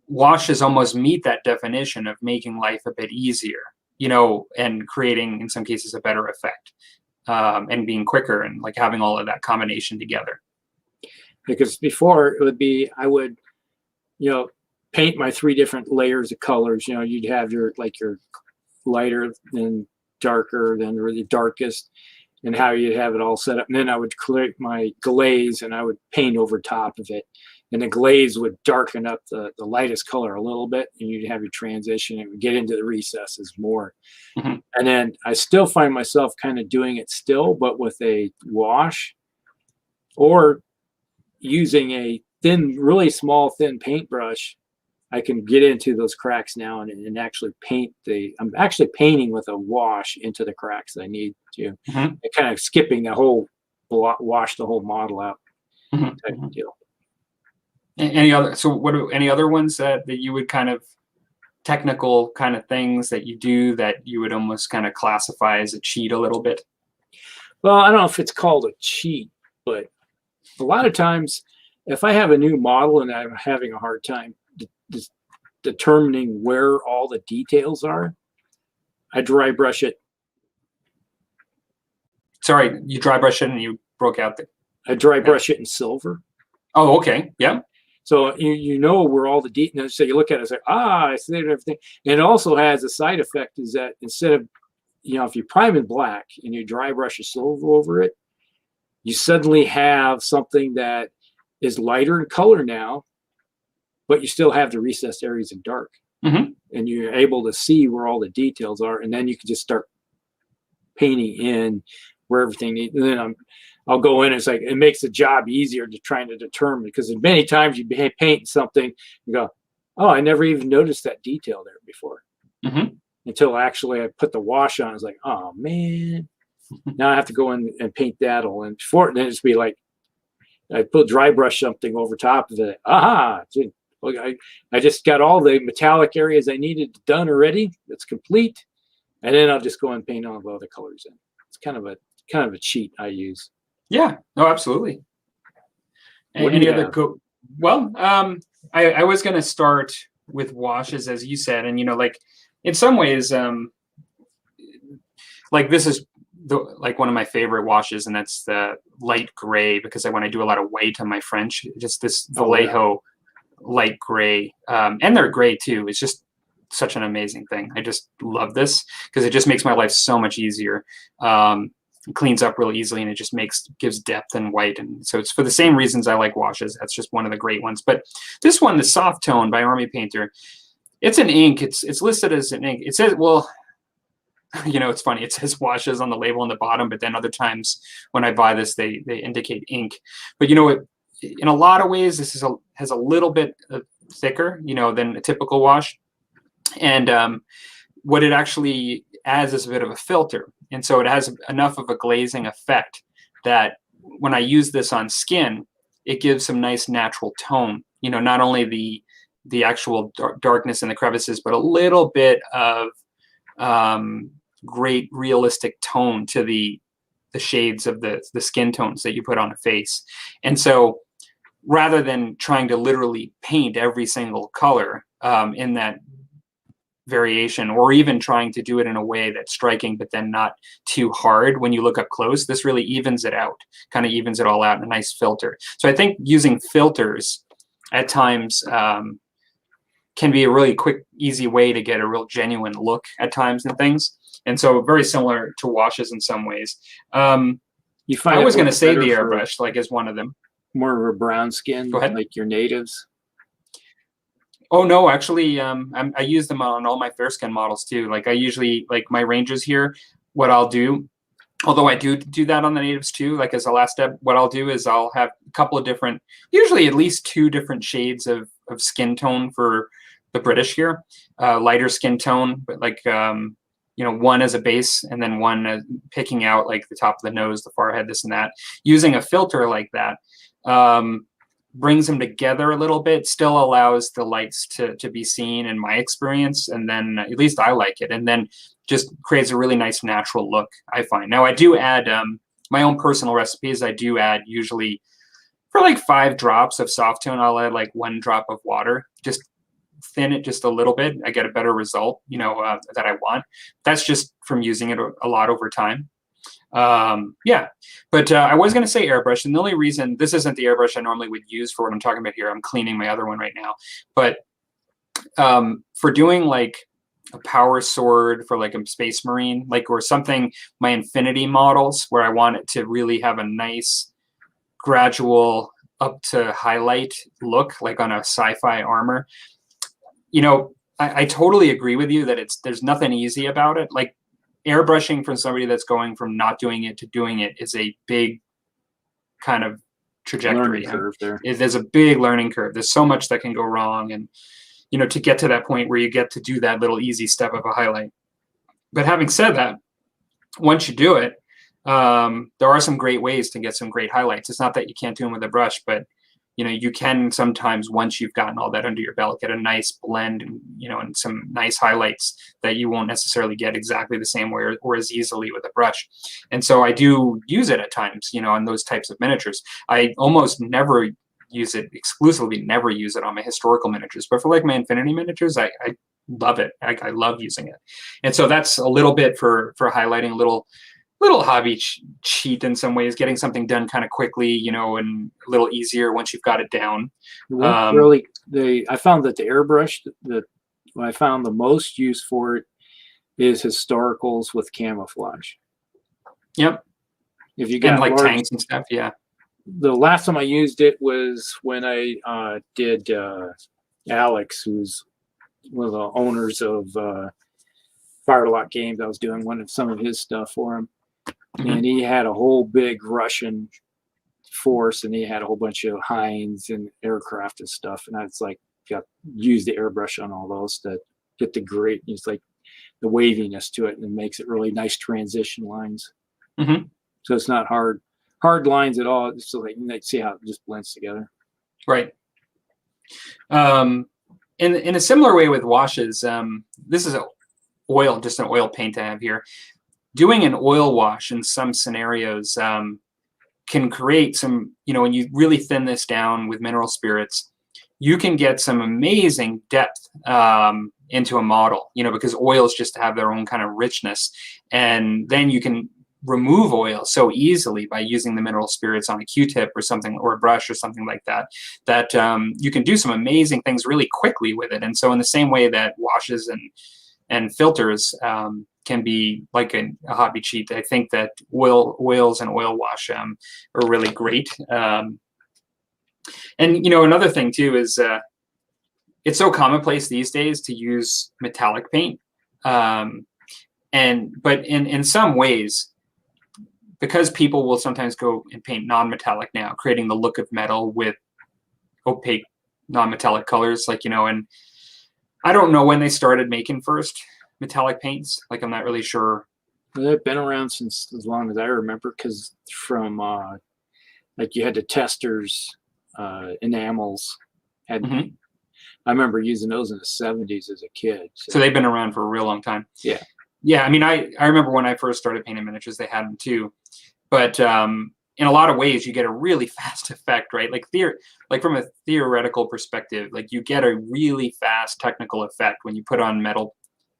washes almost meet that definition of making life a bit easier, and creating, in some cases, a better effect, and being quicker, and like having all of that combination together. Because before it would be, I would, paint my 3 different layers of colors. You'd have your lighter, then darker, then really darkest, and how you'd have it all set up. And then I would collect my glaze and I would paint over top of it. And the glaze would darken up the lightest color a little bit, and you'd have your transition and get into the recesses more. Mm-hmm. And then I still find myself kind of doing it still, but with a wash or using a thin, really small, thin paintbrush. I can get into those cracks now and actually paint I'm actually painting with a wash into the cracks I need to. Mm-hmm. And kind of skipping the whole, wash the whole model out type of deal. Any other ones that you would kind of, technical kind of things that you do that you would almost kind of classify as a cheat a little bit? Well, I don't know if it's called a cheat, but a lot of times if I have a new model and I'm having a hard time determining where all the details are, I dry brush it. Sorry, you dry brush it and you broke out I dry brush it in silver. Oh, okay. Yeah. So you know where all the details. So you look at it, it's like, I see everything. And it also has a side effect is that instead of, if you prime in black and you dry brush a silver over it, you suddenly have something that is lighter in color now, but you still have the recessed areas in dark. Mm-hmm. And you're able to see where all the details are. And then you can just start painting in where everything needs. And then I'll go in and it's like, it makes the job easier to trying to determine, because many times you paint something, you go, oh, I never even noticed that detail there before. Mm-hmm. Until actually I put the wash on. It's like, oh man, now I have to go in and paint that all. And before it, then it's be like, I put dry brush something over top of it. Aha! I just got all the metallic areas I needed done already. It's complete, and then I'll just go and paint all the other colors in. It's kind of a cheat I use. Yeah. No, absolutely. Any other Well, I was going to start with washes, as you said, and like in some ways, like this is like one of my favorite washes, and that's the light gray, because when I do a lot of white on my French, just this Vallejo light gray, and they're gray too. It's just such an amazing thing. I just love this because it just makes my life so much easier. It cleans up really easily, and it just gives depth and white. And so it's for the same reasons I like washes. That's just one of the great ones. But this one, the Soft Tone by Army Painter, it's an ink. It's listed as an ink. It says, well, it's funny. It says washes on the label on the bottom, but then other times when I buy this, they indicate ink. But in a lot of ways, this has a little bit thicker, than a typical wash. And what it actually adds is a bit of a filter. And so it has enough of a glazing effect that when I use this on skin, it gives some nice natural tone. Not only the actual darkness in the crevices, but a little bit of great realistic tone to the shades of the skin tones that you put on a face. And so rather than trying to literally paint every single color in that variation, or even trying to do it in a way that's striking but then not too hard when you look up close, this really evens it out, kind of evens it all out in a nice filter. So I think using filters at times can be a really quick, easy way to get a real genuine look at times and things. And so very similar to washes in some ways. I was going to say the airbrush is one of them. More of a brown skin, like your natives. Oh no, actually, I use them on all my fair skin models too. Like I usually, like my Rangers here, what I'll do, although I do that on the natives too, like as a last step, what I'll do is I'll have a couple of different, usually at least 2 different shades of skin tone for the British here, lighter skin tone, but one as a base, and then one picking out like the top of the nose, the forehead, this and that. Using a filter like that brings them together a little bit, still allows the lights to be seen in my experience, and then at least I like it. And then just creates a really nice natural look, I find. Now I do add my own personal recipes. I do add usually for like 5 drops of soft tone, I'll add like 1 drop of water, just thin it just a little bit. I get a better result, that I want. That's just from using it a lot over time. Yeah, but I was going to say airbrush, and the only reason this isn't the airbrush I normally would use for what I'm talking about here, I'm cleaning my other one right now, but for doing like a power sword for like a space marine, like, or something, my infinity models where I want it to really have a nice gradual up to highlight look, like on a sci-fi armor. I totally agree with you that there's nothing easy about it. Like, airbrushing from somebody that's going from not doing it to doing it is a big kind of trajectory. There's a big learning curve. There's so much that can go wrong, and to get to that point where you get to do that little easy step of a highlight. But having said that, once you do it, there are some great ways to get some great highlights. It's not that you can't do them with a brush, but you can sometimes, once you've gotten all that under your belt, get a nice blend and and some nice highlights that you won't necessarily get exactly the same way or as easily with a brush. And so I do use it at times, on those types of miniatures. I almost never use it exclusively, never use it on my historical miniatures, but for like my infinity miniatures, I love it. I love using it. And so that's a little bit for highlighting, a little hobby cheat in some ways, getting something done kind of quickly, and a little easier once you've got it down. I found that the airbrush that I found the most use for it is historicals with camouflage. Yep. If you got like tanks and stuff, yeah. The last time I used it was when I did Alex, who's one of the owners of Firelock Games. I was doing some of his stuff for him. And he had a whole big Russian force, and he had a whole bunch of Heinz and aircraft and stuff. And I was like, use the airbrush on all those to get the great, it's like the waviness to it, and makes it really nice transition lines. So it's not hard lines at all. So like, you can see how it just blends together. Right. In a similar way with washes, this is just an oil paint I have here. Doing an oil wash in some scenarios can create some, when you really thin this down with mineral spirits, you can get some amazing depth into a model, because oils just have their own kind of richness. And then you can remove oil so easily by using the mineral spirits on a Q-tip or something, or a brush or something like that, that you can do some amazing things really quickly with it. And so in the same way that washes and filters can be like a hobby cheat, I think that oils and oil wash are really great. And another thing too is it's so commonplace these days to use metallic paint, but in some ways, because people will sometimes go and paint non-metallic now, creating the look of metal with opaque non-metallic colors, and I don't know when they started making first metallic paints. Like, I'm not really sure. They've been around since as long as I remember, because from like you had the testers, enamels. I remember using those in the 70s as a kid. So they've been around for a real long time. Yeah. Yeah, I mean, I remember when I first started painting miniatures, they had them too. But in a lot of ways, you get a really fast effect, right? Like from a theoretical perspective, like you get a really fast technical effect when you put on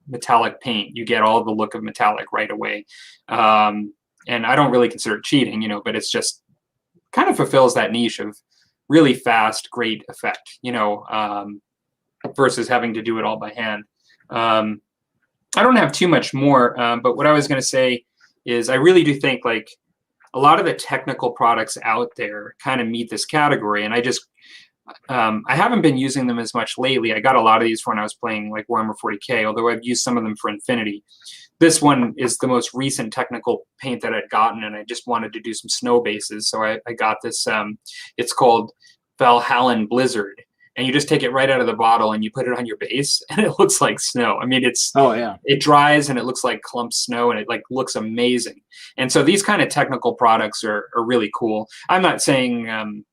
metallic paint. You get all the look of metallic right away. And I don't really consider it cheating, but it's just kind of fulfills that niche of really fast, great effect, versus having to do it all by hand. I don't have too much more, but what I was going to say is I really do think like a lot of the technical products out there kind of meet this category. And I haven't been using them as much lately. I got a lot of these when I was playing like Warhammer 40K, although I've used some of them for Infinity. This one is the most recent technical paint that I'd gotten, and I just wanted to do some snow bases. So I got this, it's called Valhallan Blizzard. And you just take it right out of the bottle and you put it on your base, and it looks like snow. I mean, it dries and it looks like clump snow, and it like looks amazing. And so these kind of technical products are really cool. I'm not saying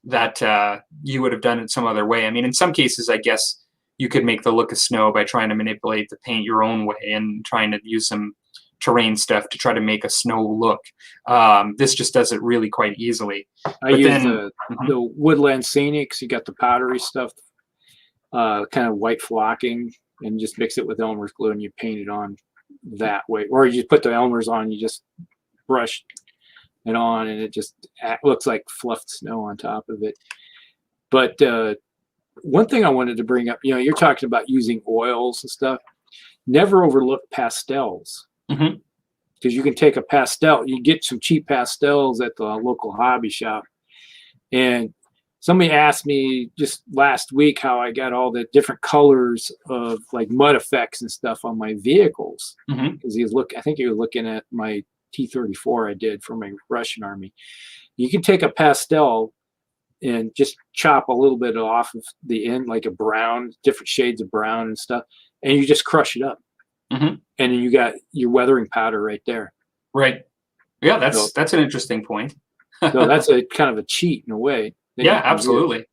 that you would have done it some other way. I mean, in some cases, I guess you could make the look of snow by trying to manipulate the paint your own way and trying to use some terrain stuff to try to make a snow look. This just does it really quite easily. I use the woodland scenics. You got the powdery stuff, kind of white flocking, and just mix it with Elmer's glue and you paint it on that way. Or you put the Elmer's on, you just brush it on and it just looks like fluffed snow on top of it. But one thing I wanted to bring up, you're talking about using oils and stuff. Never overlook pastels. Because you can take a pastel, you get some cheap pastels at the local hobby shop. And somebody asked me just last week how I got all the different colors of like mud effects and stuff on my vehicles. Because I think he was looking at my T-34 I did for my Russian army. You can take a pastel and just chop a little bit off of the end, like a brown, different shades of brown and stuff, and you just crush it up. And then you got your weathering powder right there. Right. Yeah, that's an interesting point. So that's a kind of a cheat in a way. Yeah, absolutely.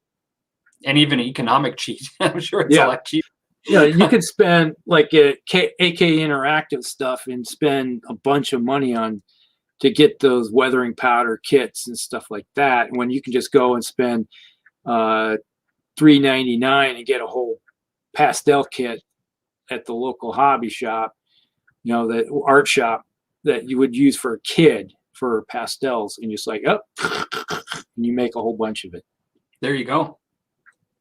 And even an economic cheat. I'm sure it's a lot cheaper. You could spend like a AK Interactive stuff and spend a bunch of money to get those weathering powder kits and stuff like that, when you can just go and spend $3.99 and get a whole pastel kit at the local hobby shop, the art shop that you would use for a kid for pastels, and just like, and you make a whole bunch of it. There you go.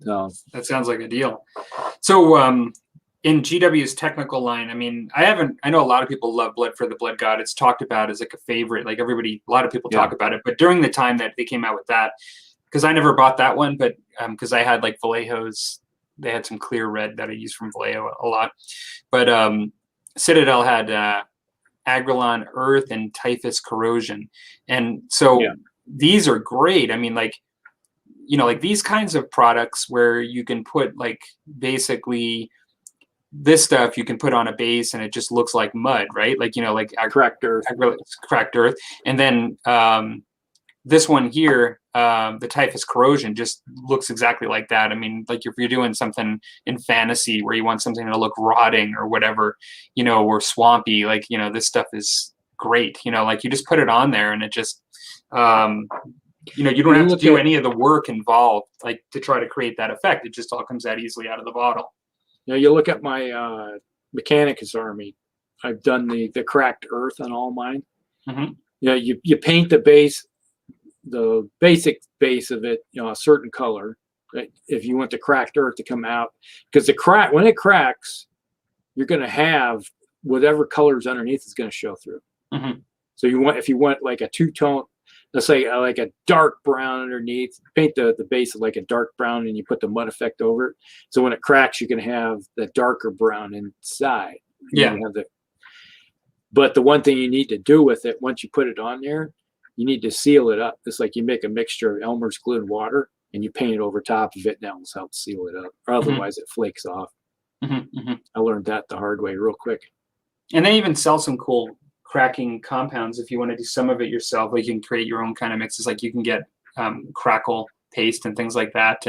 So that sounds like a deal. So in GW's technical line, I mean, I know a lot of people love Blood for the Blood God. It's talked about as like a favorite, like a lot of people talk about it. But during the time that they came out with that, because I never bought that one, but because I had like Vallejo's, they had some clear red that I used from Vallejo a lot. But Citadel had Agrelon Earth and Typhus Corrosion. And so these are great. I mean, like these kinds of products where you can put like basically this stuff you can put on a base and it just looks like mud, right? Like, like cracked earth. Cracked earth. And then this one here, the Typhus Corrosion, just looks exactly like that. I mean, like if you're doing something in fantasy where you want something to look rotting or whatever, or swampy, like, this stuff is great. Like you just put it on there and it just, you don't have to do any of the work involved, like to try to create that effect. It just all comes out easily out of the bottle. You look at my Mechanicus army. I've done the cracked earth on all mine. You paint the base, the basic base of it, a certain color. Right? If you want the cracked earth to come out, because when it cracks, you're going to have whatever colors underneath is going to show through. So if you want like a two-tone, let's say like a dark brown underneath, paint the base of like a dark brown and you put the mud effect over it. So when it cracks, you can have the darker brown inside. But the one thing you need to do with it, once you put it on there, you need to seal it up. It's like you make a mixture of Elmer's glue and water and you paint it over top of it, and that will help seal it up. Or otherwise it flakes off. I learned that the hard way real quick. And they even sell some cool cracking compounds if you want to do some of it yourself. Like you can create your own kind of mixes. Like you can get crackle paste and things like that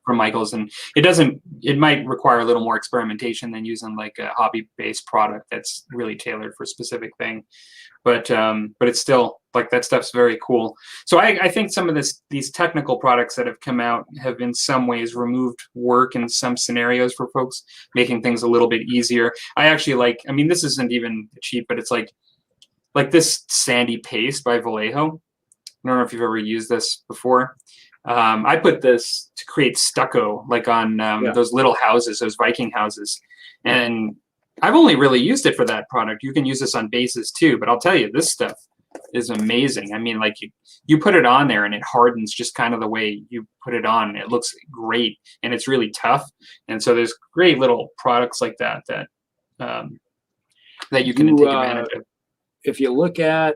from Michael's, and it might require a little more experimentation than using like a hobby-based product that's really tailored for a specific thing. But it's still like that stuff's very cool. So I think some of these technical products that have come out have in some ways removed work in some scenarios for folks, making things a little bit easier. I actually this isn't even cheap, but it's like this sandy paste by Vallejo. I don't know if you've ever used this before. I put this to create stucco, like on those little houses, those Viking houses. And I've only really used it for that product. You can use this on bases too, but I'll tell you, this stuff is amazing. I mean, like you put it on there and it hardens just kind of the way you put it on. It looks great and it's really tough. And so there's great little products like that you can take advantage of. If you look at,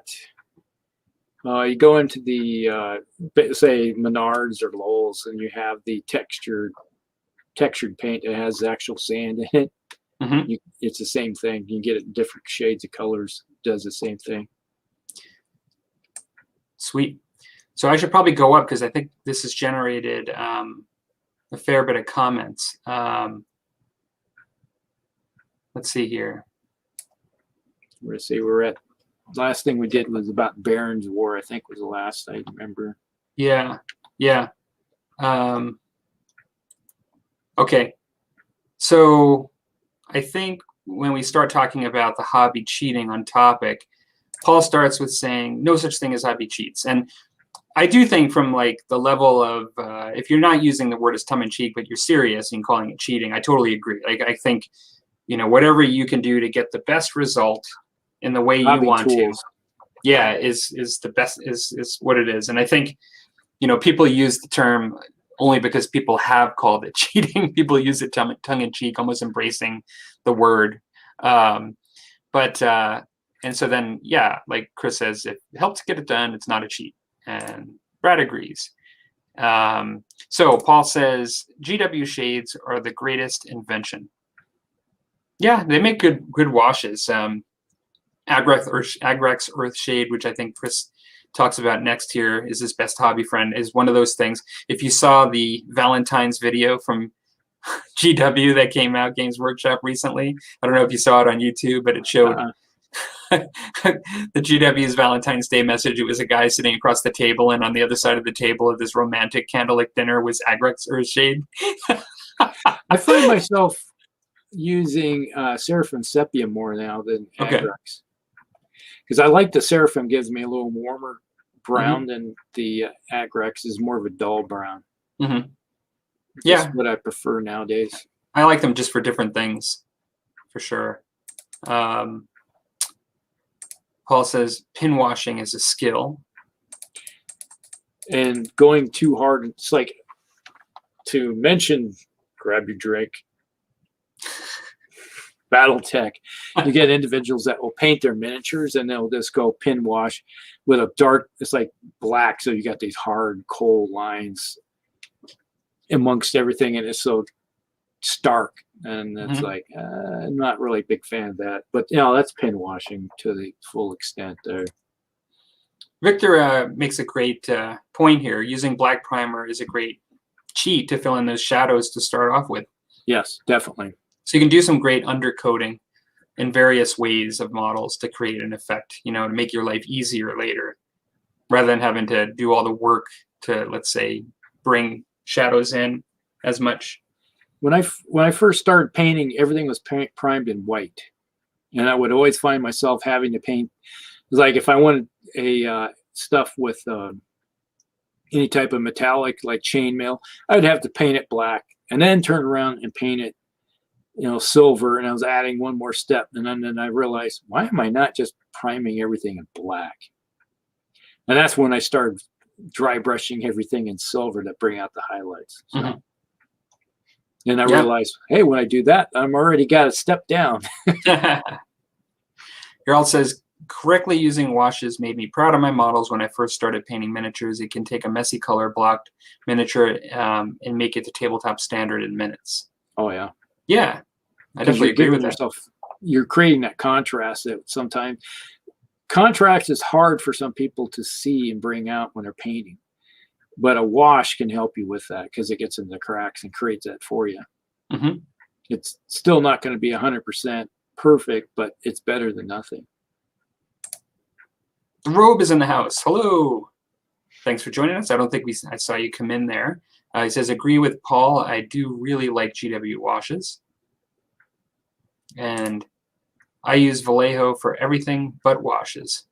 you go into the, say, Menards or Lowe's, and you have the textured paint that has actual sand in it. It's the same thing. You get it in different shades of colors. It does the same thing. Sweet. So I should probably go up because I think this has generated a fair bit of comments. let's see here. Let's see, we're at, last thing we did was about Baron's War, I think was the last I remember. Yeah, yeah. Okay, so I think when we start talking about the hobby cheating on topic, Paul starts with saying no such thing as hobby cheats. And I do think from like the level of, if you're not using the word as tongue in cheek, but you're serious in calling it cheating, I totally agree. Like, I think, you know, whatever you can do to get the best result in the way you Hobby want tools. to, yeah, is the best, is what it is. And I think, you know, people use the term only because people have called it cheating. People use it tongue in cheek, almost embracing the word. And so then, yeah, like Chris says, if it helps get it done, it's not a cheat. And Brad agrees. So Paul says, GW shades are the greatest invention. Yeah, they make good washes. Agrex Earth Shade, which I think Chris talks about next here, is his best hobby friend, is one of those things. If you saw the Valentine's video from GW that came out, Games Workshop, recently, I don't know if you saw it on YouTube, but it showed the GW's Valentine's Day message. It was a guy sitting across the table, and on the other side of the table of this romantic candlelit dinner was Agrex Earth Shade. I find myself using Seraphim Sepia more now than Agrex. Because I like the Seraphim, gives me a little warmer brown than the Agrex is more of a dull brown. That's what I prefer nowadays. I like them just for different things, for sure. Paul says pin washing is a skill. And going too hard, it's like, to mention, grab your drink, Battletech, you get individuals that will paint their miniatures and they'll just go pin wash with a dark, it's like black, so you got these hard coal lines amongst everything, and it's so stark, and it's like, I'm not really a big fan of that, but you know, that's pin washing to the full extent there. Victor makes a great point here. Using black primer is a great cheat to fill in those shadows to start off with. Yes, definitely. So you can do some great undercoating in various ways of models to create an effect, you know, to make your life easier later, rather than having to do all the work to, let's say, bring shadows in as much. When I first started painting, everything was primed in white, and I would always find myself having to paint. Like if I wanted a stuff with any type of metallic like chainmail, I'd have to paint it black and then turn around and paint it, you know, silver, and I was adding one more step, and then I realized, why am I not just priming everything in black? And that's when I started dry brushing everything in silver to bring out the highlights. So. And I realized, hey, when I do that, I'm already got a step down. Gerald says, correctly using washes made me proud of my models when I first started painting miniatures. It can take a messy color blocked miniature and make it to tabletop standard in minutes. Oh, yeah. Yeah, I definitely agree with that. You're creating that contrast that sometimes, contrast is hard for some people to see and bring out when they're painting. But a wash can help you with that because it gets in the cracks and creates that for you. It's still not going to be 100% perfect, but it's better than nothing. The Robe is in the house. Hello. Thanks for joining us. I don't think I saw you come in there. He says, agree with Paul. I do really like GW washes. And I use Vallejo for everything but washes.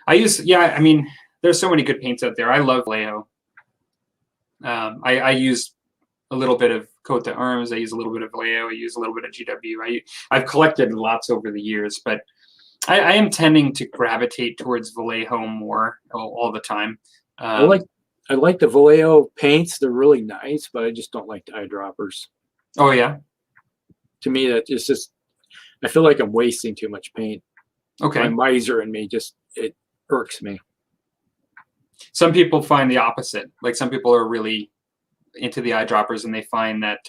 I mean, there's so many good paints out there. I love Vallejo. I use a little bit of Cote d'Arms. I use a little bit of Vallejo. I use a little bit of GW. I've collected lots over the years, but I am tending to gravitate towards Vallejo more all the time. I like the Vallejo paints. They're really nice, but I just don't like the eyedroppers. Oh, yeah? To me, that it's just, I feel like I'm wasting too much paint. Okay. My miser in me it irks me. Some people find the opposite. Like some people are really into the eyedroppers, and they find that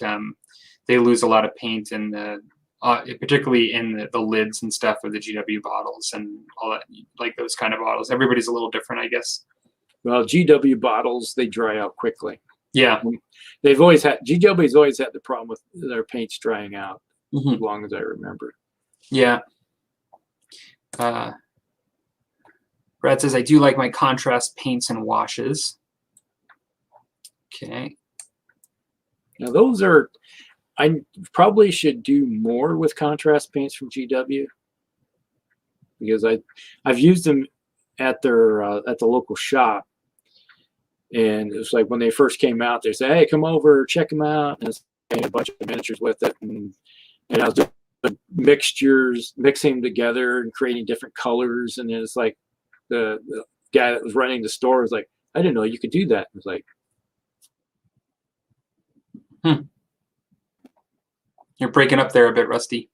they lose a lot of paint in the, particularly in the lids and stuff of the GW bottles and all that, like those kind of bottles. Everybody's a little different, I guess. Well, GW bottles, they dry out quickly. Yeah. GW's always had the problem with their paints drying out. as long as I remember. Yeah. Brad says, I do like my contrast paints and washes. Okay. Now those are, I probably should do more with contrast paints from GW, because I've used them at their at the local shop, and it was like when they first came out, they said, "Hey, come over, check them out," and I made a bunch of miniatures with it, and I was doing mixtures, mixing them together and creating different colors, and it's like the guy that was running the store was like, "I didn't know you could do that." It was like, You're breaking up there a bit, Rusty.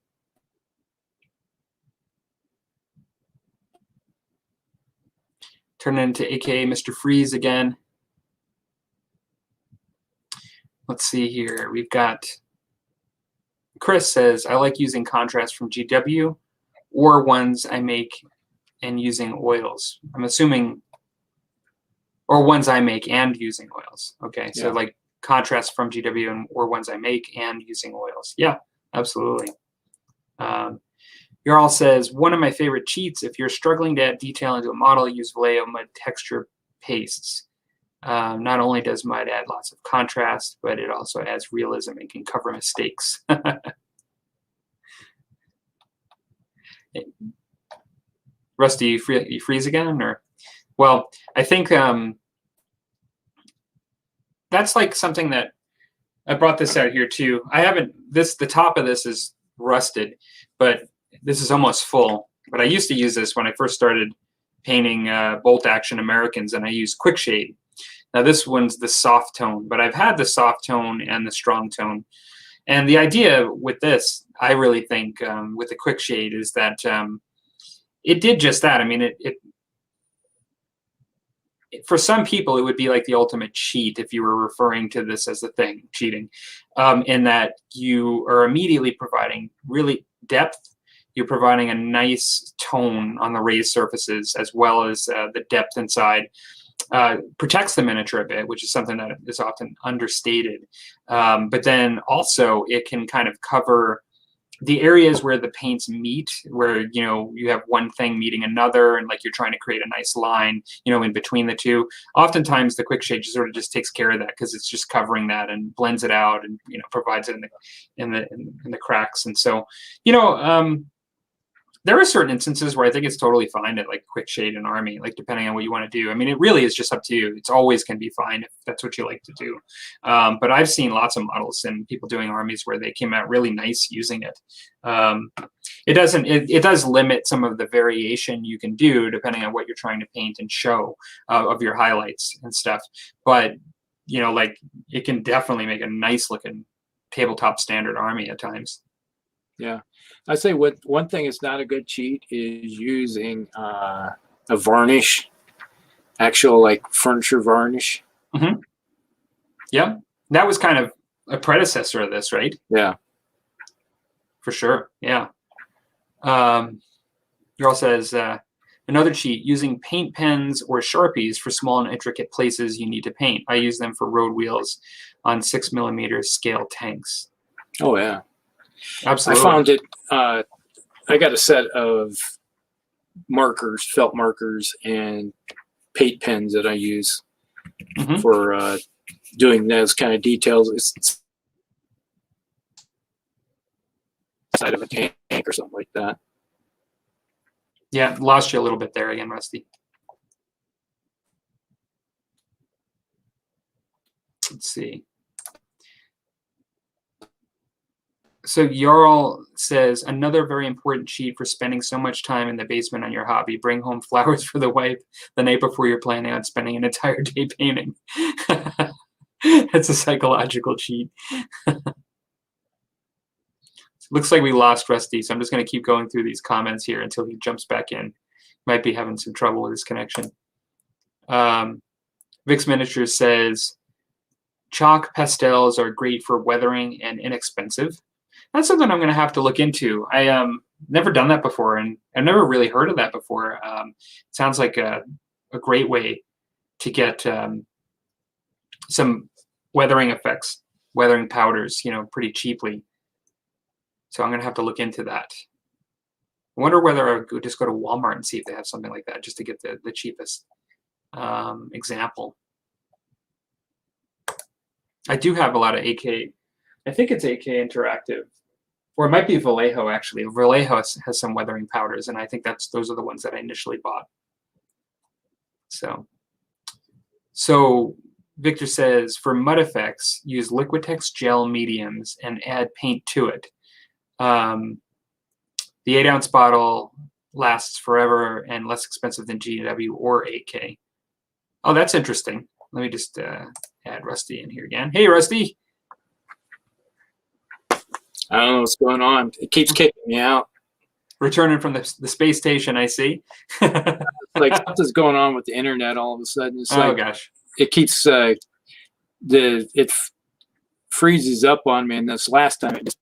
Turn it into AKA Mr. Freeze again. Let's see here. We've got Chris says, I like using contrast from GW or ones I make and using oils. I'm assuming, or ones I make and using oils. Okay, so like contrast from GW and or ones I make and using oils. Yeah, absolutely. Jarl says, one of my favorite cheats, if you're struggling to add detail into a model, use Vallejo mud texture pastes. Not only does mud add lots of contrast, but it also adds realism and can cover mistakes. Rusty, you freeze again? Or, well, I think that's like something that I brought this out here too. I haven't, the top of this is rusted, but this is almost full. But I used to use this when I first started painting bolt action Americans, and I used quick shade. Now this one's the soft tone, but I've had the soft tone and the strong tone. And the idea with this, I really think, with the quick shade is that it did just that. I mean, for some people, it would be like the ultimate cheat if you were referring to this as a thing, cheating, in that you are immediately providing really depth. You're providing a nice tone on the raised surfaces, as well as the depth inside. Protects the miniature a bit, which is something that is often understated. But then also it can kind of cover the areas where the paints meet, where, you know, you have one thing meeting another, and like you're trying to create a nice line, you know, in between the two. Oftentimes the quick shade sort of just takes care of that, because it's just covering that and blends it out, and, you know, provides it in the cracks. And so, you know, there are certain instances where I think it's totally fine to like quick shade an army, like depending on what you want to do. I mean, it really is just up to you. It's always can be fine if that's what you like to do. But I've seen lots of models and people doing armies where they came out really nice using it. It does limit some of the variation you can do depending on what you're trying to paint and show of your highlights and stuff. But, you know, like it can definitely make a nice looking tabletop standard army at times. Yeah, I say one thing is not a good cheat is using a varnish, actual like furniture varnish. Mm-hmm. Yeah, that was kind of a predecessor of this, right? Yeah, for sure. Yeah. Jarl says, another cheat, using paint pens or Sharpies for small and intricate places you need to paint. I use them for road wheels on 6mm scale tanks. Oh yeah. Absolutely. I found it. I got a set of markers, felt markers, and paint pens that I use for doing those kind of details. It's side of a tank or something like that. Yeah, lost you a little bit there again, Rusty. Let's see. So Jarl says, another very important cheat for spending so much time in the basement on your hobby, bring home flowers for the wife the night before you're planning on spending an entire day painting. It's a psychological cheat. Looks like we lost Rusty, so I'm just going to keep going through these comments here until he jumps back in. Might be having some trouble with his connection. Vix Miniatures says, chalk pastels are great for weathering and inexpensive. That's something I'm going to have to look into. I never done that before, and I've never really heard of that before. It sounds like a great way to get some weathering effects, weathering powders, you know, pretty cheaply. So I'm going to have to look into that. I wonder whether I could just go to Walmart and see if they have something like that, just to get the cheapest example. I do have a lot of AK. I think it's AK Interactive, or it might be Vallejo actually. Vallejo has some weathering powders, and I think those are the ones that I initially bought. So Victor says, for mud effects, use Liquitex gel mediums and add paint to it. The 8-ounce bottle lasts forever and less expensive than GW or AK. Oh, that's interesting. Let me just add Rusty in here again. Hey, Rusty. I don't know what's going on. It keeps kicking me out. Returning from the space station, I see. Like something's going on with the internet all of a sudden. It's like, gosh. It keeps it freezes up on me, and this last time it just.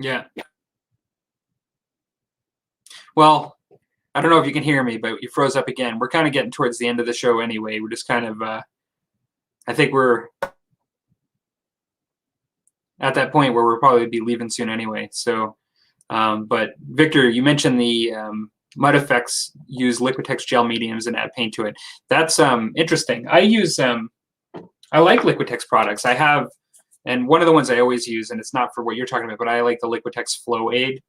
Yeah. Well, I don't know if you can hear me, but you froze up again. We're kind of getting towards the end of the show anyway. We're just kind of, I think we're at that point where we'll probably be leaving soon anyway. So, but Victor, you mentioned the mud effects use Liquitex gel mediums and add paint to it. That's interesting. I like Liquitex products. I have, and one of the ones I always use, and it's not for what you're talking about, but I like the Liquitex Flow Aid.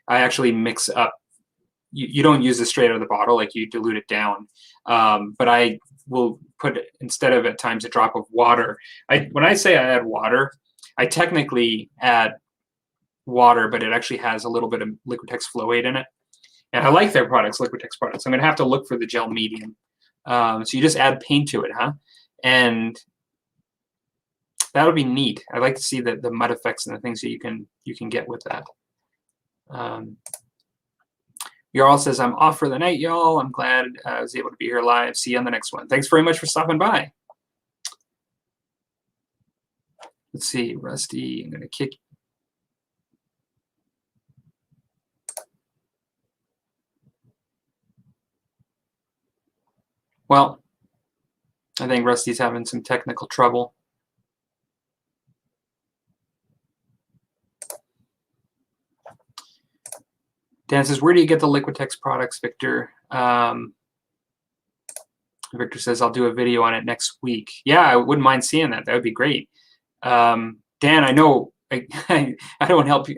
I actually mix up. You don't use this straight out of the bottle, like you dilute it down. But I will put, instead of at times a drop of water. When I say I add water, I technically add water, but it actually has a little bit of Liquitex Flow Aid in it. And I like their products, Liquitex products. I'm going to have to look for the gel medium. So you just add paint to it, huh? And that'll be neat. I like to see the mud effects and the things that you can get with that. Jarl says, I'm off for the night, y'all. I'm glad I was able to be here live. See you on the next one. Thanks very much for stopping by. Let's see, Rusty, I'm going to kick. Well, I think Rusty's having some technical trouble. Dan says, where do you get the Liquitex products, Victor? Victor says, I'll do a video on it next week. Yeah, I wouldn't mind seeing that. That would be great. Dan, I know I won't help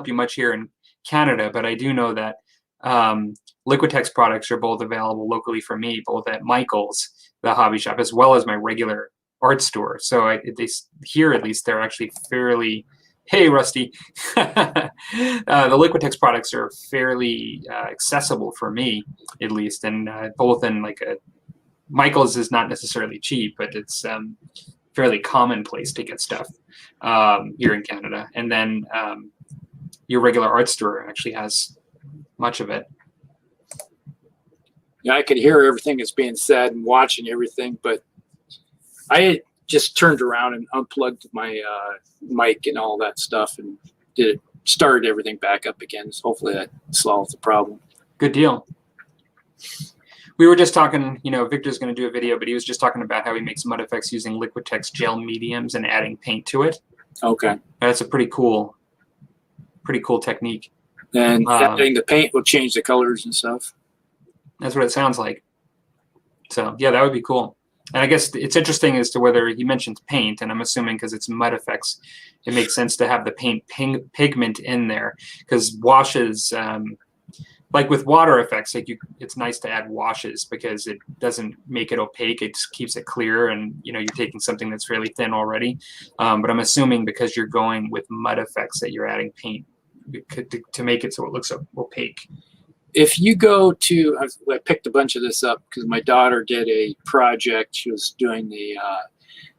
you much here in Canada, but I do know that Liquitex products are both available locally for me, both at Michael's, the hobby shop, as well as my regular art store. So here, at least, they're actually fairly. Hey, Rusty. The Liquitex products are fairly accessible for me, at least, and both in like Michael's is not necessarily cheap, but it's fairly commonplace to get stuff here in Canada. And then your regular art store actually has much of it. Yeah, I could hear everything that's being said and watching everything, but I just turned around and unplugged my mic and all that stuff and started everything back up again. So hopefully that solves the problem. Good deal. We were just talking, Victor's going to do a video, but he was just talking about how he makes mud effects using Liquitex gel mediums and adding paint to it. Okay. That's a pretty cool technique. And adding the paint will change the colors and stuff. That's what it sounds like. So yeah, that would be cool. And I guess it's interesting as to whether he mentions paint, and I'm assuming because it's mud effects, it makes sense to have the paint pigment in there, because washes, like with water effects, it's nice to add washes because it doesn't make it opaque. It just keeps it clear, and you're taking something that's fairly thin already. But I'm assuming because you're going with mud effects that you're adding paint to make it so it looks opaque. If you go to, I picked a bunch of this up because my daughter did a project. She was doing the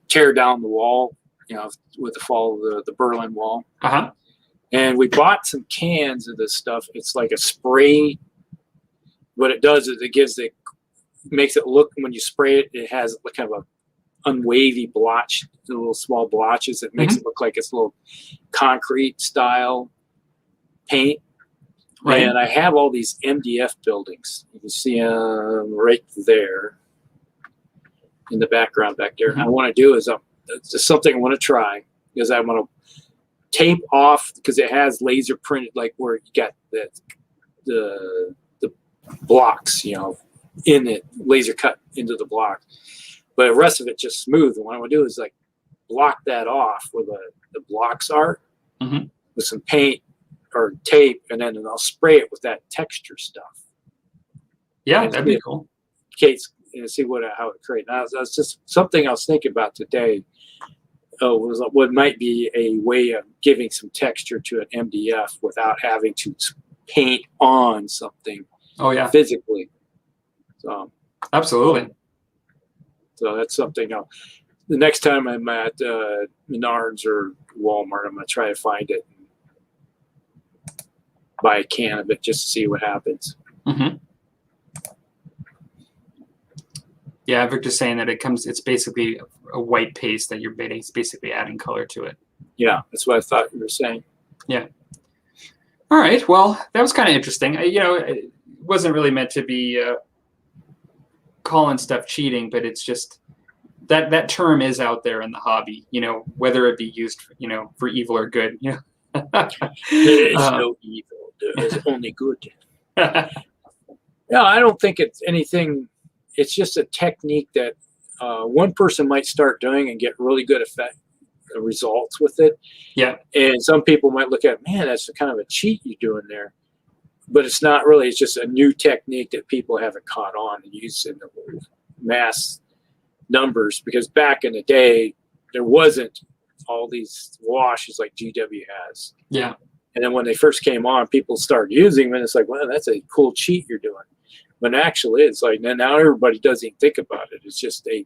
tear down the wall, with the fall of the Berlin Wall. Uh-huh. And we bought some cans of this stuff. It's like a spray. What it does is it makes it look, when you spray it, it has kind of a unwavy blotch, the little small blotches. It makes it look like it's a little concrete style paint. Right. And I have all these MDF buildings. You can see them right there in the background back there. And I want to do is it's just something I want to try, because I want to tape off because it has laser printed, like where you got the blocks, in it, laser cut into the block. But the rest of it just smooth. And what I would do is like block that off where the blocks are with some paint or tape, and then I'll spray it with that texture stuff. Yeah, that'd be cool. Kate's see how it creates. That's just something I was thinking about today. Was what might be a way of giving some texture to an MDF without having to paint on something. Oh yeah, physically. So absolutely. So that's something else. The next time I'm at Menards or Walmart, I'm going to try to find it, and buy a can of it just to see what happens. Yeah, Victor's saying that it's basically a white paste that you're basically adding color to it. Yeah, that's what I thought you were saying. Yeah. All right. Well, that was kind of interesting. It wasn't really meant to be calling stuff cheating, but it's just that term is out there in the hobby. Whether it be used, for evil or good. There is no evil. There is only good. No, I don't think it's anything. It's just a technique that one person might start doing and get really good results with it. Yeah. And some people might look at, man, that's kind of a cheat you're doing there. But it's not really. It's just a new technique that people haven't caught on and used in the mass numbers. Because back in the day, there wasn't all these washes like GW has. Yeah. And then when they first came on, people started using them, and it's like, well, that's a cool cheat you're doing. But actually, it's like now everybody doesn't even think about it. It's just a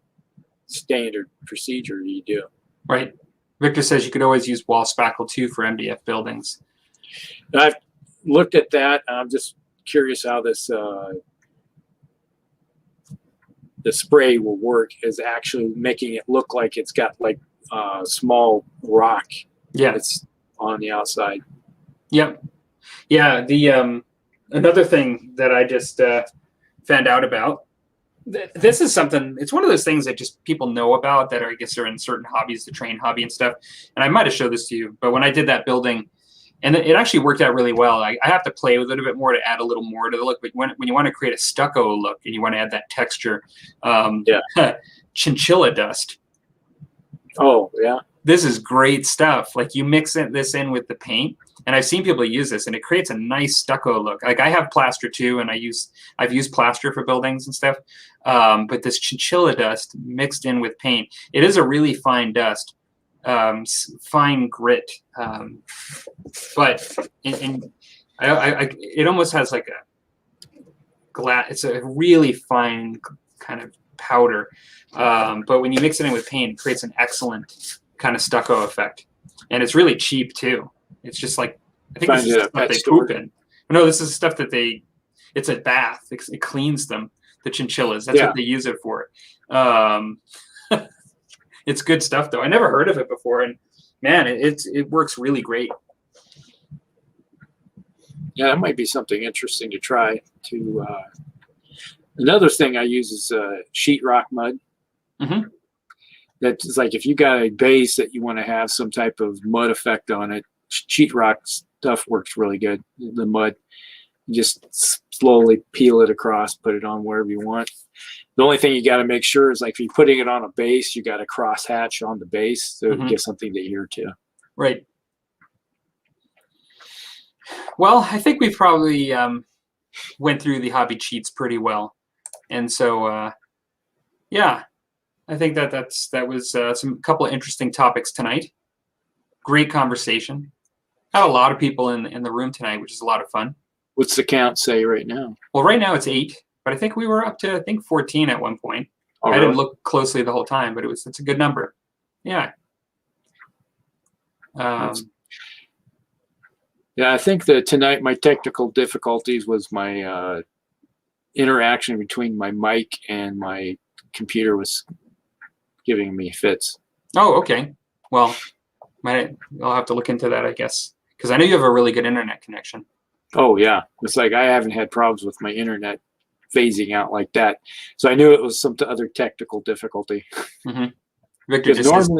standard procedure you do. Right. Victor says you could always use wall spackle too for MDF buildings. And I've looked at that. And I'm just curious how this the spray will work, is actually making it look like it's got like small rock. Yeah, it's on the outside. Yep. Yeah. The another thing that I just found out about. This is something, it's one of those things that just people know about that I guess are in certain hobbies, the train hobby and stuff. And I might have showed this to you, but when I did that building, and it actually worked out really well. I have to play with it a bit more to add a little more to the look. But when you want to create a stucco look and you want to add that texture, chinchilla dust. Oh, yeah. This is great stuff. Like you mix this in with the paint, and I've seen people use this, and it creates a nice stucco look. Like I have plaster too, and I've used plaster for buildings and stuff. But this chinchilla dust mixed in with paint, it is a really fine dust, fine grit. But it almost has like a glass. It's a really fine kind of powder. But when you mix it in with paint, it creates an excellent kind of stucco effect, and it's really cheap too. It's just like, I think this is stuff they poop in. No, this is stuff that it's a bath. It cleans them, the chinchillas. That's what they use it for. It's good stuff though. I never heard of it before, and man, it works really great. Yeah, that might be something interesting to try. Another thing I use is sheetrock mud. Mm-hmm. That's like if you got a base that you want to have some type of mud effect on it, sheetrock stuff works really good. The mud, you just slowly peel it across, put it on wherever you want. The only thing you got to make sure is like if you're putting it on a base, you got a cross hatch on the base so it gives something to adhere to. Right. Well, I think we probably went through the hobby cheats pretty well, and so yeah. I think that was some couple of interesting topics tonight. Great conversation. Had a lot of people in the room tonight, which is a lot of fun. What's the count say right now? Well, right now it's 8, but I think we were up to 14 at one point. I didn't look closely the whole time, but it's a good number. Yeah. Yeah, I think that tonight my technical difficulties was my interaction between my mic and my computer was giving me fits. Oh, okay. Well, I'll have to look into that, I guess, because I know you have a really good internet connection. Oh yeah, it's like I haven't had problems with my internet phasing out like that, so I knew it was some other technical difficulty. Mm-hmm. Victor, because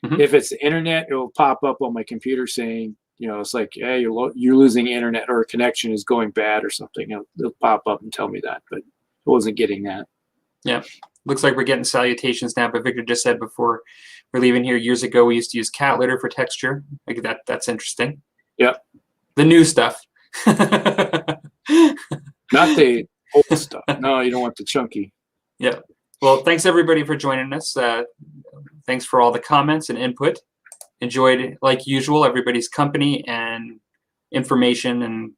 Mhm. If it's the internet, it will pop up on my computer saying, it's like, hey, you're losing internet or a connection is going bad or something. It'll pop up and tell me that, but I wasn't getting that. Yeah. Looks like we're getting salutations now, but Victor just said before we're leaving here, years ago, we used to use cat litter for texture. Like that's interesting. Yep. The new stuff. Not the old stuff. No, you don't want the chunky. Yeah. Well, thanks everybody for joining us. Thanks for all the comments and input. Enjoyed, like usual, everybody's company and information and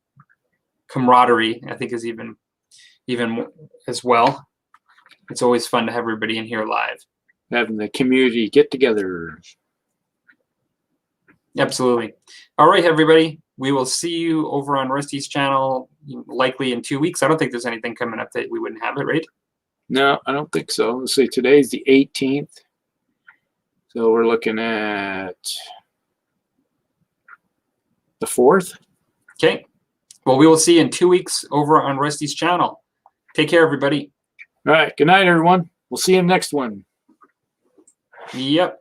camaraderie, I think, is even as well. It's always fun to have everybody in here live. Having the community get together. Absolutely. All right, everybody. We will see you over on Rusty's channel likely in 2 weeks. I don't think there's anything coming up that we wouldn't have it, right? No, I don't think so. Let's see, today's the 18th. So we're looking at the 4th. Okay. Well, we will see you in 2 weeks over on Rusty's channel. Take care, everybody. All right. Good night, everyone. We'll see you in the next one. Yep.